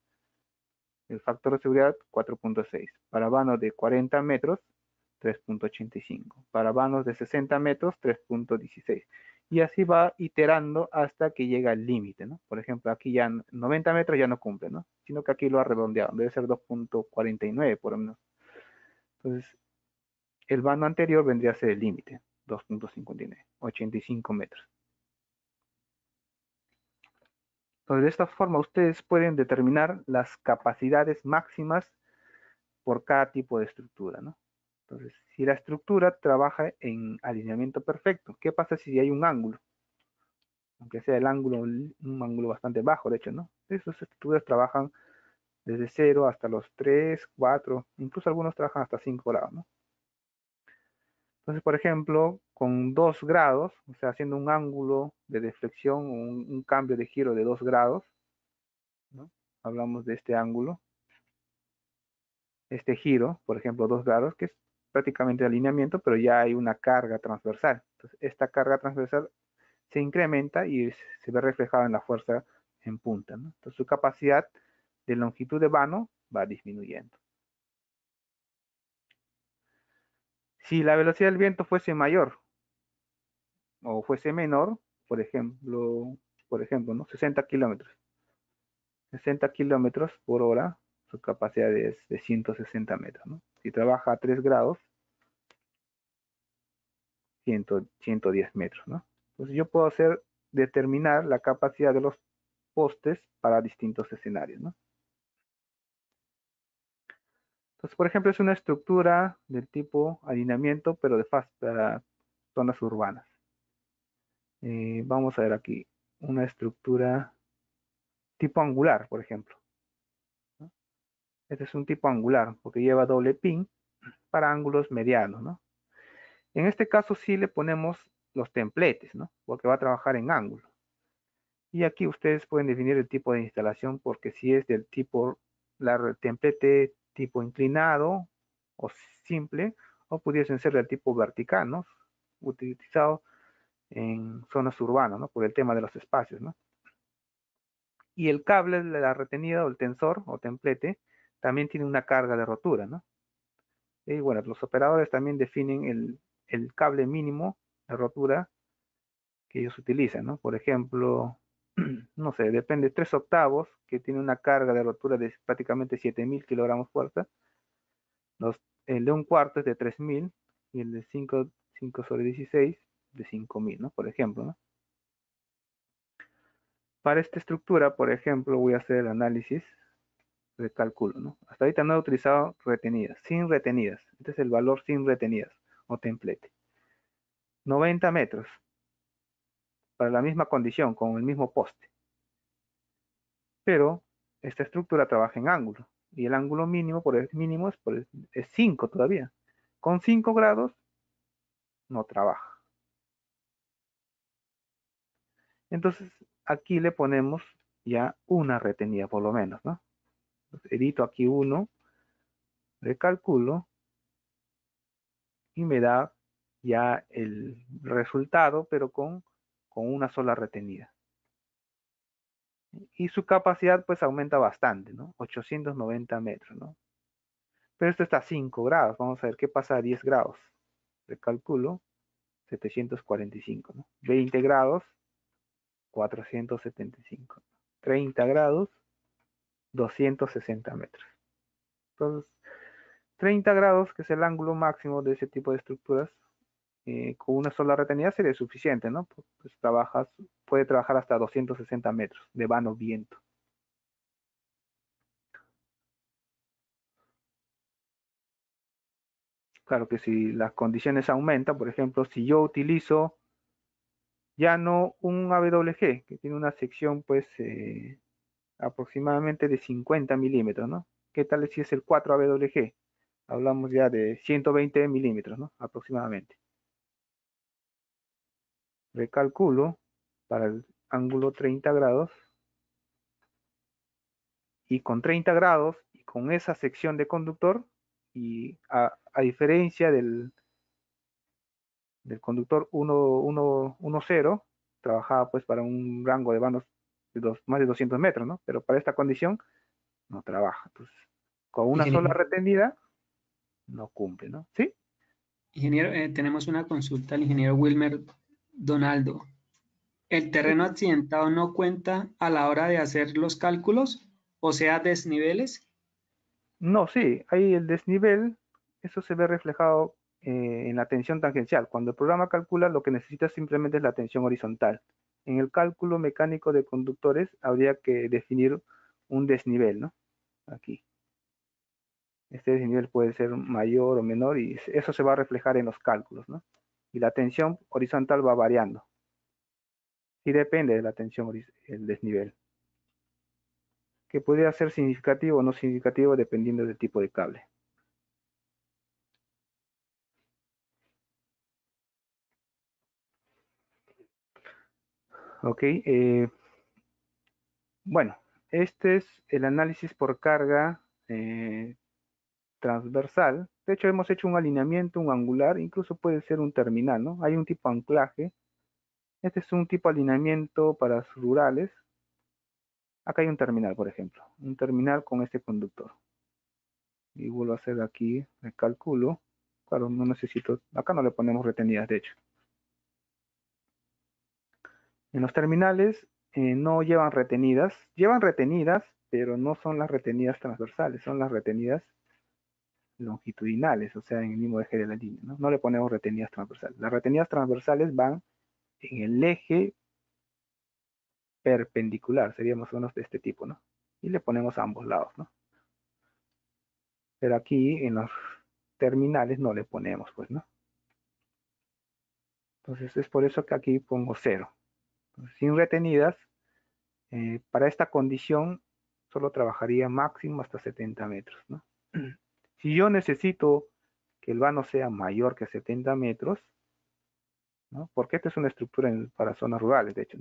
el factor de seguridad 4.6. Para vanos de 40 metros, 3.85. Para vanos de 60 metros, 3.16. Y así va iterando hasta que llega al límite, ¿no? Por ejemplo, aquí ya 90 metros ya no cumple, ¿no? Sino que aquí lo ha redondeado, debe ser 2.49 por lo menos. Entonces, el vano anterior vendría a ser el límite, 2.59, 85 metros. Entonces, de esta forma ustedes pueden determinar las capacidades máximas por cada tipo de estructura, ¿no? Entonces, si la estructura trabaja en alineamiento perfecto, ¿qué pasa si hay un ángulo? Aunque sea el ángulo, un ángulo bastante bajo, de hecho, ¿no? Esas estructuras trabajan desde 0 hasta los 3, 4, incluso algunos trabajan hasta 5 grados, ¿no? Entonces, por ejemplo, con 2 grados, o sea, haciendo un ángulo de deflexión, un cambio de giro de 2 grados, ¿no? Hablamos de este ángulo, este giro, por ejemplo, 2 grados, que es prácticamente alineamiento, pero ya hay una carga transversal. Entonces, esta carga transversal se incrementa y se ve reflejada en la fuerza en punta, ¿no? Entonces, su capacidad de longitud de vano va disminuyendo. Si la velocidad del viento fuese mayor o fuese menor, por ejemplo, ¿no? 60 kilómetros. 60 kilómetros por hora, su capacidad es de 160 metros, ¿no? Si trabaja a 3 grados, 110 metros, ¿no? Entonces yo puedo determinar la capacidad de los postes para distintos escenarios, ¿no? Entonces, por ejemplo, es una estructura del tipo alineamiento, pero para zonas urbanas. Vamos a ver aquí una estructura tipo angular, por ejemplo, ¿no? Este es un tipo angular porque lleva doble pin para ángulos medianos, ¿no? En este caso sí le ponemos los templetes, ¿no? Porque va a trabajar en ángulo. Y aquí ustedes pueden definir el tipo de instalación, porque si es del tipo templete tipo inclinado o simple, o pudiesen ser del tipo vertical, ¿no? Utilizado en zonas urbanas, ¿no? Por el tema de los espacios, ¿no? Y el cable de la retenida o el tensor o templete también tiene una carga de rotura, ¿no? Y bueno, los operadores también definen el cable mínimo de rotura que ellos utilizan, ¿no? Por ejemplo, no sé, depende, 3 octavos, que tiene una carga de rotura de prácticamente 7.000 kilogramos fuerza. El de un cuarto es de 3.000 y el de 5 sobre 16 de 5.000, ¿no? Por ejemplo, ¿no? Para esta estructura, por ejemplo, voy a hacer el análisis de cálculo, ¿no? Hasta ahorita no he utilizado retenidas, sin retenidas. Este es el valor sin retenidas o templete. 90 metros para la misma condición, con el mismo poste. Pero esta estructura trabaja en ángulo y el ángulo mínimo es 5 todavía. Con 5 grados no trabaja. Entonces aquí le ponemos ya una retenida por lo menos, ¿no? Entonces, edito aquí uno, recalculo y me da ya el resultado, pero con una sola retenida. Y su capacidad pues aumenta bastante, ¿no? 890 metros, ¿no? Pero esto está a 5 grados. Vamos a ver qué pasa a 10 grados. Recalculo 745, ¿no? 20 grados, 475. 30 grados, 260 metros. Entonces, 30 grados, que es el ángulo máximo de ese tipo de estructuras, con una sola retenida sería suficiente, ¿no? Pues puede trabajar hasta 260 metros de vano viento. Claro que si las condiciones aumentan, por ejemplo, si yo utilizo ya no un AWG, que tiene una sección pues aproximadamente de 50 milímetros, ¿no? ¿Qué tal si es el 4AWG? Hablamos ya de 120 milímetros, ¿no? Aproximadamente. Recalculo para el ángulo 30 grados. Y con 30 grados y con esa sección de conductor, y a diferencia del conductor 110, trabajaba pues para un rango de vanos de más de 200 metros, ¿no? Pero para esta condición no trabaja. Entonces, con una sola Ingeniero, retenida no cumple, ¿no? ¿Sí? ingeniero, tenemos una consulta al ingeniero Wilmer Donaldo. ¿El terreno accidentado no cuenta a la hora de hacer los cálculos, o sea, desniveles? No, sí, ahí el desnivel, eso se ve reflejado en la tensión tangencial. Cuando el programa calcula, lo que necesita simplemente es la tensión horizontal. En el cálculo mecánico de conductores habría que definir un desnivel, ¿no? Aquí. Este desnivel puede ser mayor o menor y eso se va a reflejar en los cálculos, ¿no? Y la tensión horizontal va variando. Y depende de la tensión, el desnivel, que podría ser significativo o no significativo dependiendo del tipo de cable. Ok, bueno, este es el análisis por carga transversal. De hecho, hemos hecho un alineamiento, un angular, incluso puede ser un terminal, ¿no? Hay un tipo anclaje. Este es un tipo alineamiento para rurales. Acá hay un terminal, por ejemplo. Un terminal con este conductor. Y vuelvo a hacer aquí el cálculo. Claro, no necesito, acá no le ponemos retenidas, de hecho. En los terminales no llevan retenidas, pero no son las retenidas transversales, son las retenidas longitudinales, o sea, en el mismo eje de la línea, ¿no? No le ponemos retenidas transversales. Las retenidas transversales van en el eje perpendicular, sería más o menos de este tipo, ¿no? Y le ponemos a ambos lados, ¿no? Pero aquí en los terminales no le ponemos, pues, ¿no? Entonces es por eso que aquí pongo 0. Entonces, sin retenidas, para esta condición solo trabajaría máximo hasta 70 metros, ¿no? Si yo necesito que el vano sea mayor que 70 metros, ¿no? Porque esta es una estructura para zonas rurales, de hecho.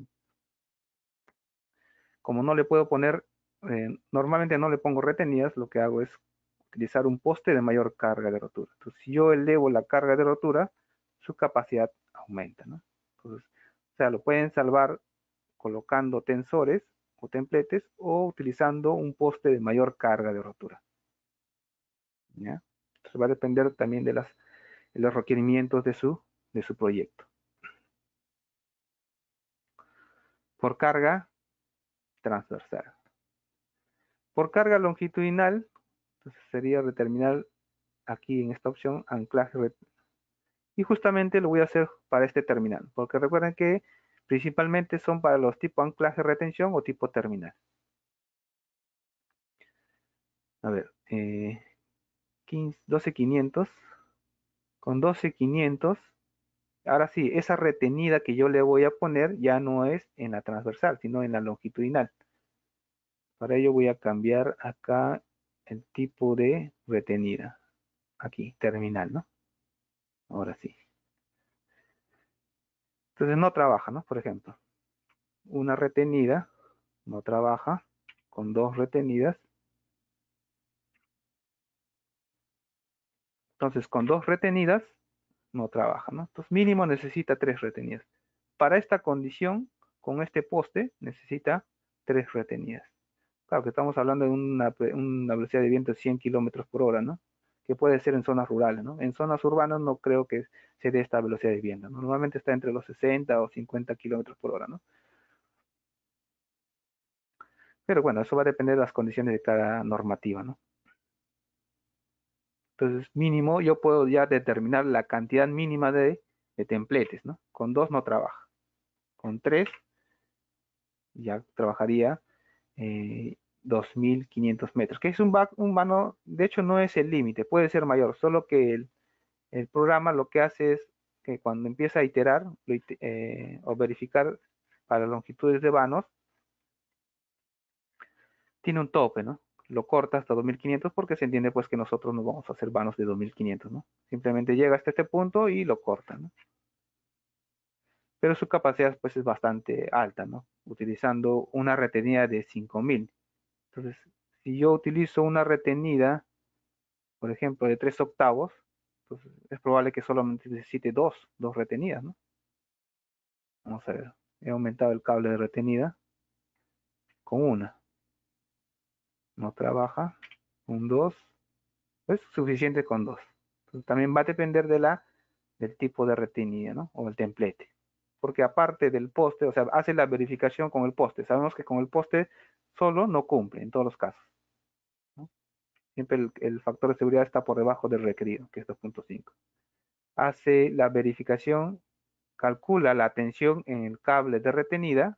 Como no le puedo poner, normalmente no le pongo retenidas, lo que hago es utilizar un poste de mayor carga de rotura. Entonces, si yo elevo la carga de rotura, su capacidad aumenta, ¿no? Entonces, o sea, lo pueden salvar colocando tensores o templetes o utilizando un poste de mayor carga de rotura, ¿ya? Entonces va a depender también de los requerimientos de su proyecto. Por carga transversal. Por carga longitudinal, entonces sería determinar aquí en esta opción anclaje. Y justamente lo voy a hacer para este terminal, porque recuerden que principalmente son para los tipo anclaje retención o tipo terminal. A ver, 12500. Con 12500, ahora sí, esa retenida que yo le voy a poner ya no es en la transversal, sino en la longitudinal. Para ello voy a cambiar acá el tipo de retenida. Aquí, terminal, ¿no? Ahora sí. Entonces no trabaja, ¿no? Por ejemplo, una retenida no trabaja con dos retenidas. Entonces con dos retenidas no trabaja, ¿no? Entonces mínimo necesita tres retenidas. Para esta condición, con este poste, necesita tres retenidas. Claro que estamos hablando de una velocidad de viento de 100 kilómetros por hora, ¿no? Que puede ser en zonas rurales, ¿no? En zonas urbanas no creo que se dé esta velocidad de viento, ¿no? Normalmente está entre los 60 o 50 kilómetros por hora, ¿no? Pero bueno, eso va a depender de las condiciones de cada normativa, ¿no? Entonces, mínimo, yo puedo ya determinar la cantidad mínima de templetes, ¿no? Con dos no trabaja. Con tres ya trabajaría 2500 metros, que es un vano, de hecho no es el límite, puede ser mayor, solo que el programa lo que hace es que cuando empieza a iterar o verificar para longitudes de vanos, tiene un tope, ¿no? lo corta hasta 2500 porque se entiende pues que nosotros no vamos a hacer vanos de 2500, ¿no? Simplemente llega hasta este punto y lo corta, ¿no? Pero su capacidad pues es bastante alta, ¿no? Utilizando una retenida de 5000. Entonces, si yo utilizo una retenida, por ejemplo, de 3 octavos, pues es probable que solamente necesite dos retenidas, ¿no? Vamos a ver, he aumentado el cable de retenida con una, no trabaja, un 2, es suficiente con dos. Entonces, también va a depender del tipo de retenida, ¿no? O el templete. Porque aparte del poste, o sea, hace la verificación con el poste. Sabemos que con el poste solo no cumple en todos los casos, ¿no? Siempre el factor de seguridad está por debajo del requerido, que es 2.5. Hace la verificación, calcula la tensión en el cable de retenida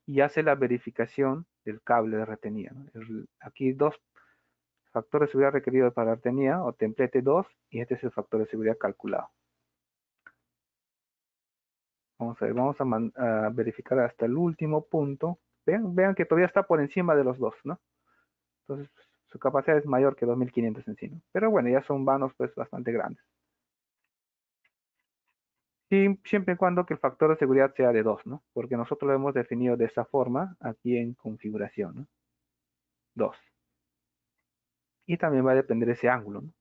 y hace la verificación del cable de retenida, ¿no? Aquí dos factores de seguridad requeridos para la retenida o templete 2 y este es el factor de seguridad calculado. Vamos a ver, vamos a verificar hasta el último punto. Vean que todavía está por encima de los dos, ¿no? Entonces, su capacidad es mayor que 2500 en sí, ¿no? Pero bueno, ya son vanos pues bastante grandes. Y siempre y cuando que el factor de seguridad sea de 2, ¿no? Porque nosotros lo hemos definido de esa forma aquí en configuración, ¿no? 2. Y también va a depender ese ángulo, ¿no?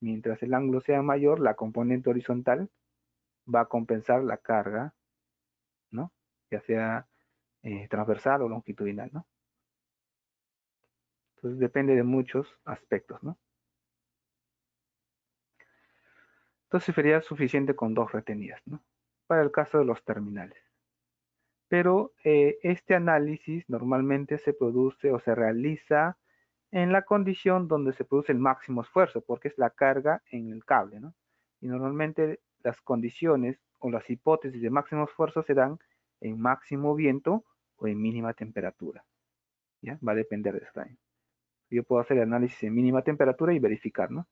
Mientras el ángulo sea mayor, la componente horizontal va a compensar la carga, ¿no? Ya sea transversal o longitudinal, ¿no? Entonces depende de muchos aspectos, ¿no? Entonces sería suficiente con dos retenidas, ¿no? Para el caso de los terminales. Pero este análisis normalmente se produce o se realiza en la condición donde se produce el máximo esfuerzo, porque es la carga en el cable, ¿no? Y normalmente las condiciones o las hipótesis de máximo esfuerzo se dan en máximo viento o en mínima temperatura, ¿ya? Va a depender de esto. Yo puedo hacer el análisis en mínima temperatura y verificar, ¿no?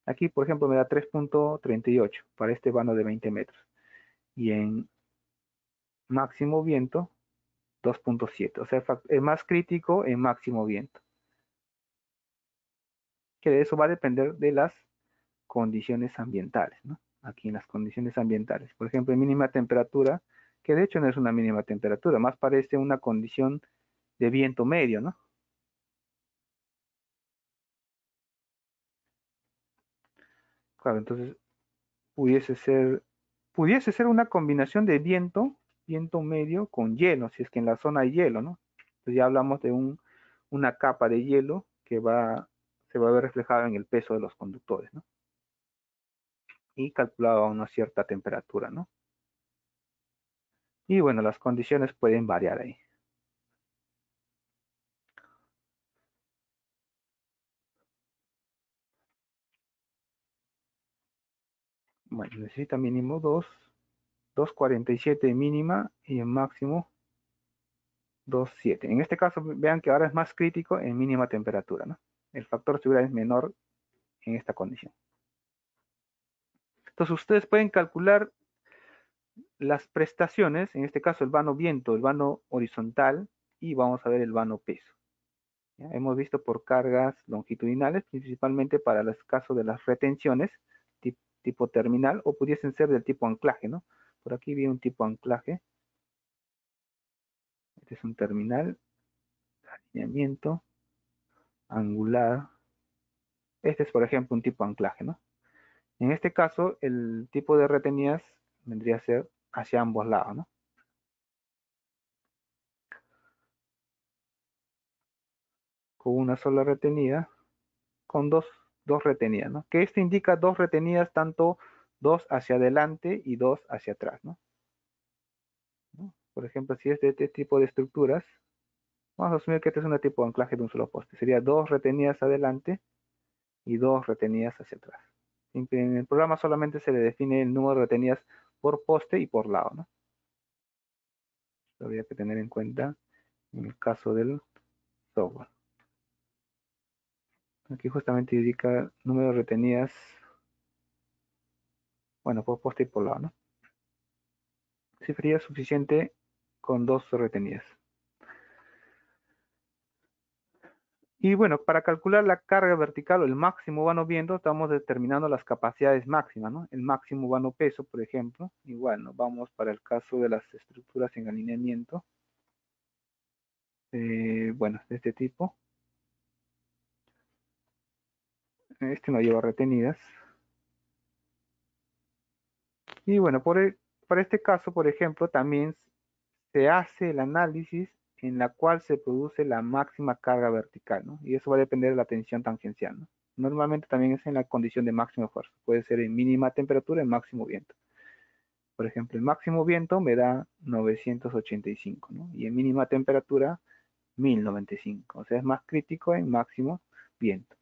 Aquí, por ejemplo, me da 3.38 para este vano de 20 metros. Y en máximo viento, 2.7. O sea, es más crítico en máximo viento. Que de eso va a depender de las condiciones ambientales, ¿no? Aquí en las condiciones ambientales. Por ejemplo, en mínima temperatura, que de hecho no es una mínima temperatura, más parece una condición de viento medio, ¿no? Claro, entonces pudiese ser una combinación de viento medio con hielo, si es que en la zona hay hielo, ¿no? Entonces ya hablamos de una capa de hielo que se va a ver reflejada en el peso de los conductores, ¿no? Y calculado a una cierta temperatura, ¿no? Y bueno, las condiciones pueden variar ahí. Bueno, necesita mínimo 2.47 mínima y en máximo 2.7. En este caso, vean que ahora es más crítico en mínima temperatura, ¿no? El factor de seguridad es menor en esta condición. Entonces, ustedes pueden calcular las prestaciones, en este caso el vano viento, el vano horizontal y vamos a ver el vano peso. ¿Ya? Hemos visto por cargas longitudinales, principalmente para los casos de las retenciones, tipo terminal, o pudiesen ser del tipo anclaje, ¿no? Por aquí vi un tipo anclaje. Este es un terminal, alineamiento, angular. Este es, por ejemplo, un tipo anclaje, ¿no? En este caso, el tipo de retenidas vendría a ser hacia ambos lados, ¿no? Con una sola retenida, con dos retenidas, ¿no? Que esto indica dos retenidas, tanto dos hacia adelante y dos hacia atrás, ¿no? Por ejemplo, si es de este tipo de estructuras, vamos a asumir que este es un tipo de anclaje de un solo poste. Sería dos retenidas adelante y dos retenidas hacia atrás. En el programa solamente se le define el número de retenidas por poste y por lado, ¿no? Lo habría que tener en cuenta en el caso del software. Aquí justamente indica número de retenidas, bueno, por poste y por lado, ¿no? Sí, sería suficiente con dos retenidas. Y bueno, para calcular la carga vertical o el máximo vano viento, estamos determinando las capacidades máximas, ¿no? El máximo vano peso, por ejemplo, igual, ¿no? Vamos para el caso de las estructuras en alineamiento. Bueno, de este tipo. Este no lleva retenidas. Y bueno, para este caso, por ejemplo, también se hace el análisis en la cual se produce la máxima carga vertical, ¿no? Y eso va a depender de la tensión tangencial, ¿no? Normalmente también es en la condición de máxima fuerza. Puede ser en mínima temperatura, en máximo viento. Por ejemplo, el máximo viento me da 985, ¿no? Y en mínima temperatura, 1095. O sea, es más crítico en máximo viento.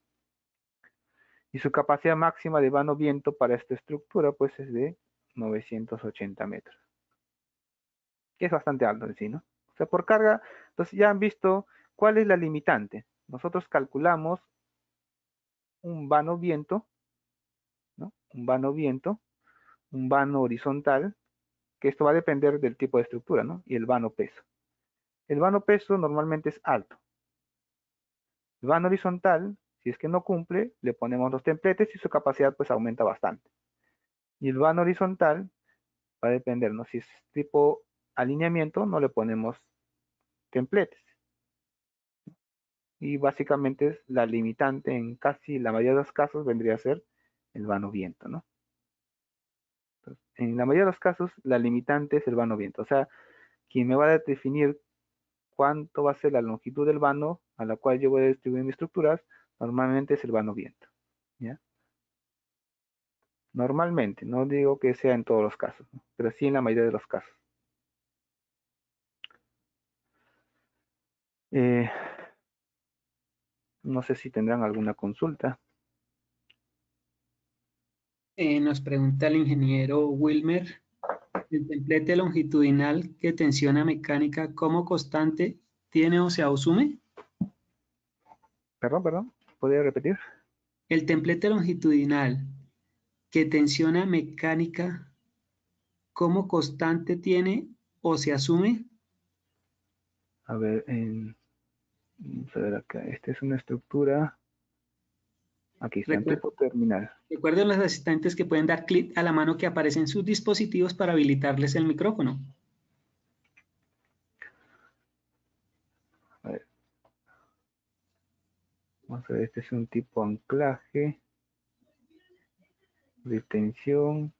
Y su capacidad máxima de vano viento para esta estructura, pues es de 980 metros. Que es bastante alto en sí, ¿no? O sea, por carga, entonces ya han visto cuál es la limitante. Nosotros calculamos un vano viento, ¿no? Un vano horizontal, que esto va a depender del tipo de estructura, ¿no? Y el vano peso. El vano peso normalmente es alto. El vano horizontal, si es que no cumple, le ponemos los templetes y su capacidad pues aumenta bastante. Y el vano horizontal va a depender, ¿no? Si es tipo alineamiento, no le ponemos templetes. Y básicamente es la limitante en casi la mayoría de los casos vendría a ser el vano viento, ¿no? Entonces, en la mayoría de los casos, la limitante es el vano viento. O sea, quien me va a definir cuánto va a ser la longitud del vano a la cual yo voy a distribuir mis estructuras, normalmente es el vano viento, ¿ya? Normalmente, no digo que sea en todos los casos, ¿no? Pero sí en la mayoría de los casos. Eh, no sé si tendrán alguna consulta. Nos pregunta el ingeniero Wilmer, ¿el templete longitudinal que tensiona mecánica como constante tiene o se asume? Perdón, ¿podría repetir? El templete longitudinal que tensiona mecánica como constante tiene o se asume. A ver, vamos a ver acá. Esta es una estructura. Aquí está, en Recuer- tipo terminal. Recuerden los asistentes que pueden dar clic a la mano que aparece en sus dispositivos para habilitarles el micrófono. A ver, vamos a ver, este es un tipo anclaje, de tensión.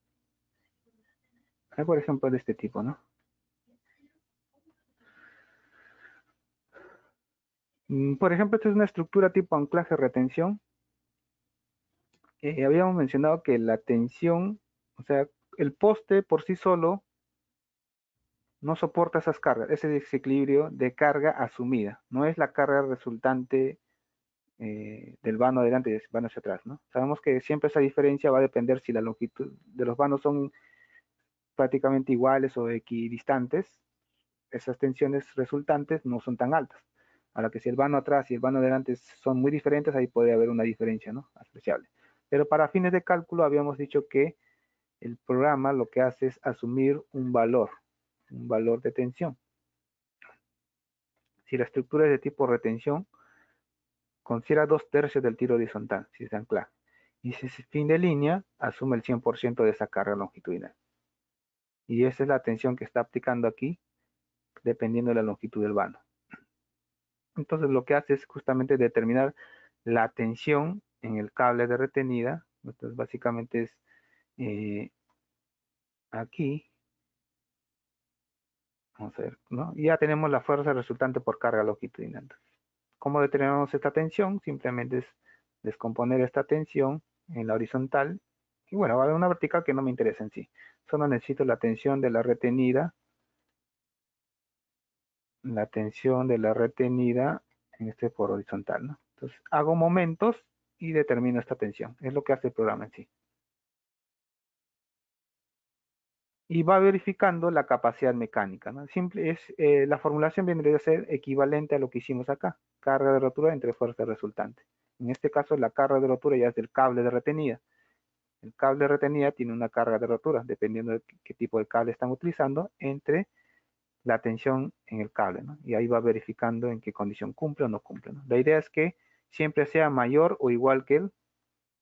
Por ejemplo, de este tipo, ¿no? Por ejemplo, esta es una estructura tipo anclaje-retención. Habíamos mencionado que la tensión, o sea, el poste por sí solo no soporta esas cargas, ese desequilibrio de carga asumida. No es la carga resultante del vano adelante y del vano hacia atrás, ¿no? Sabemos que siempre esa diferencia va a depender si la longitud de los vanos son prácticamente iguales o equidistantes. Esas tensiones resultantes no son tan altas. Ahora que si el vano atrás y el vano adelante son muy diferentes, ahí puede haber una diferencia, ¿no? Apreciable. Pero para fines de cálculo habíamos dicho que el programa lo que hace es asumir un valor de tensión. Si la estructura es de tipo retención, considera 2/3 del tiro horizontal, si es de anclaje. Y si es fin de línea, asume el 100% de esa carga longitudinal. Y esa es la tensión que está aplicando aquí, dependiendo de la longitud del vano. Entonces lo que hace es justamente determinar la tensión en el cable de retenida. Entonces básicamente es aquí, vamos a ver, ¿no? Y ya tenemos la fuerza resultante por carga longitudinal. ¿Cómo determinamos esta tensión? Simplemente es descomponer esta tensión en la horizontal. Y bueno, va a haber una vertical que no me interesa en sí. Solo necesito la tensión de la retenida en este por horizontal, ¿no? Entonces hago momentos y determino esta tensión. Es lo que hace el programa en sí. Y va verificando la capacidad mecánica, ¿no? La formulación vendría a ser equivalente a lo que hicimos acá. Carga de rotura entre fuerza resultante. En este caso la carga de rotura ya es del cable de retenida. El cable de retenida tiene una carga de rotura, dependiendo de qué tipo de cable están utilizando, entre la tensión en el cable, ¿no? Y ahí va verificando en qué condición cumple o no cumple, ¿no? La idea es que siempre sea mayor o igual que el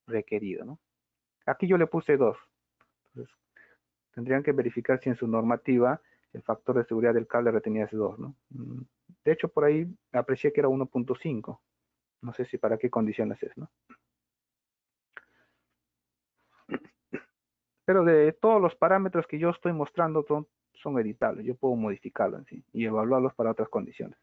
requerido, ¿no? Aquí yo le puse 2. Entonces, tendrían que verificar si en su normativa el factor de seguridad del cable retenida es 2, ¿no? De hecho, por ahí aprecié que era 1.5. No sé si para qué condiciones es, ¿no? Pero de todos los parámetros que yo estoy mostrando son editables. Yo puedo modificarlos en sí y evaluarlos para otras condiciones.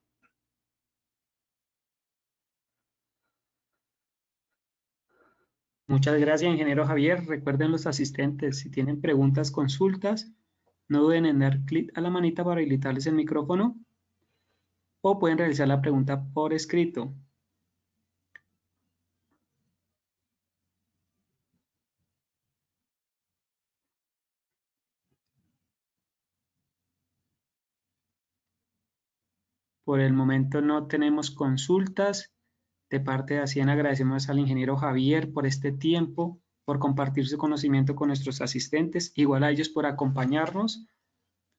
Muchas gracias, ingeniero Javier. Recuerden los asistentes, si tienen preguntas, consultas, no duden en dar clic a la manita para habilitarles el micrófono o pueden realizar la pregunta por escrito. Por el momento no tenemos consultas. De parte de Acien agradecemos al ingeniero Javier por este tiempo, por compartir su conocimiento con nuestros asistentes, igual a ellos por acompañarnos.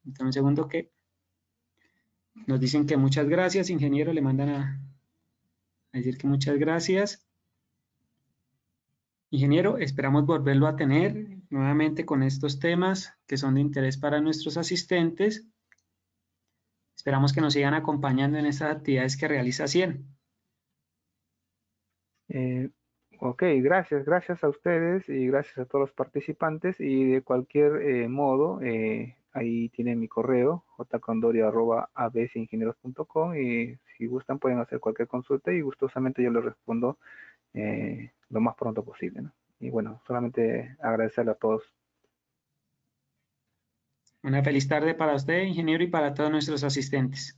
Entonces, un segundo que nos dicen que muchas gracias, ingeniero, le mandan a decir que muchas gracias. Ingeniero, esperamos volverlo a tener nuevamente con estos temas que son de interés para nuestros asistentes. Esperamos que nos sigan acompañando en estas actividades que realiza CIEN. Ok, gracias a ustedes y gracias a todos los participantes y de cualquier modo, ahí tienen mi correo, jcondorio@absingenieros.com y si gustan pueden hacer cualquier consulta y gustosamente yo les respondo lo más pronto posible, ¿no? Y bueno, solamente agradecerle a todos. Una feliz tarde para usted, ingeniero, y para todos nuestros asistentes.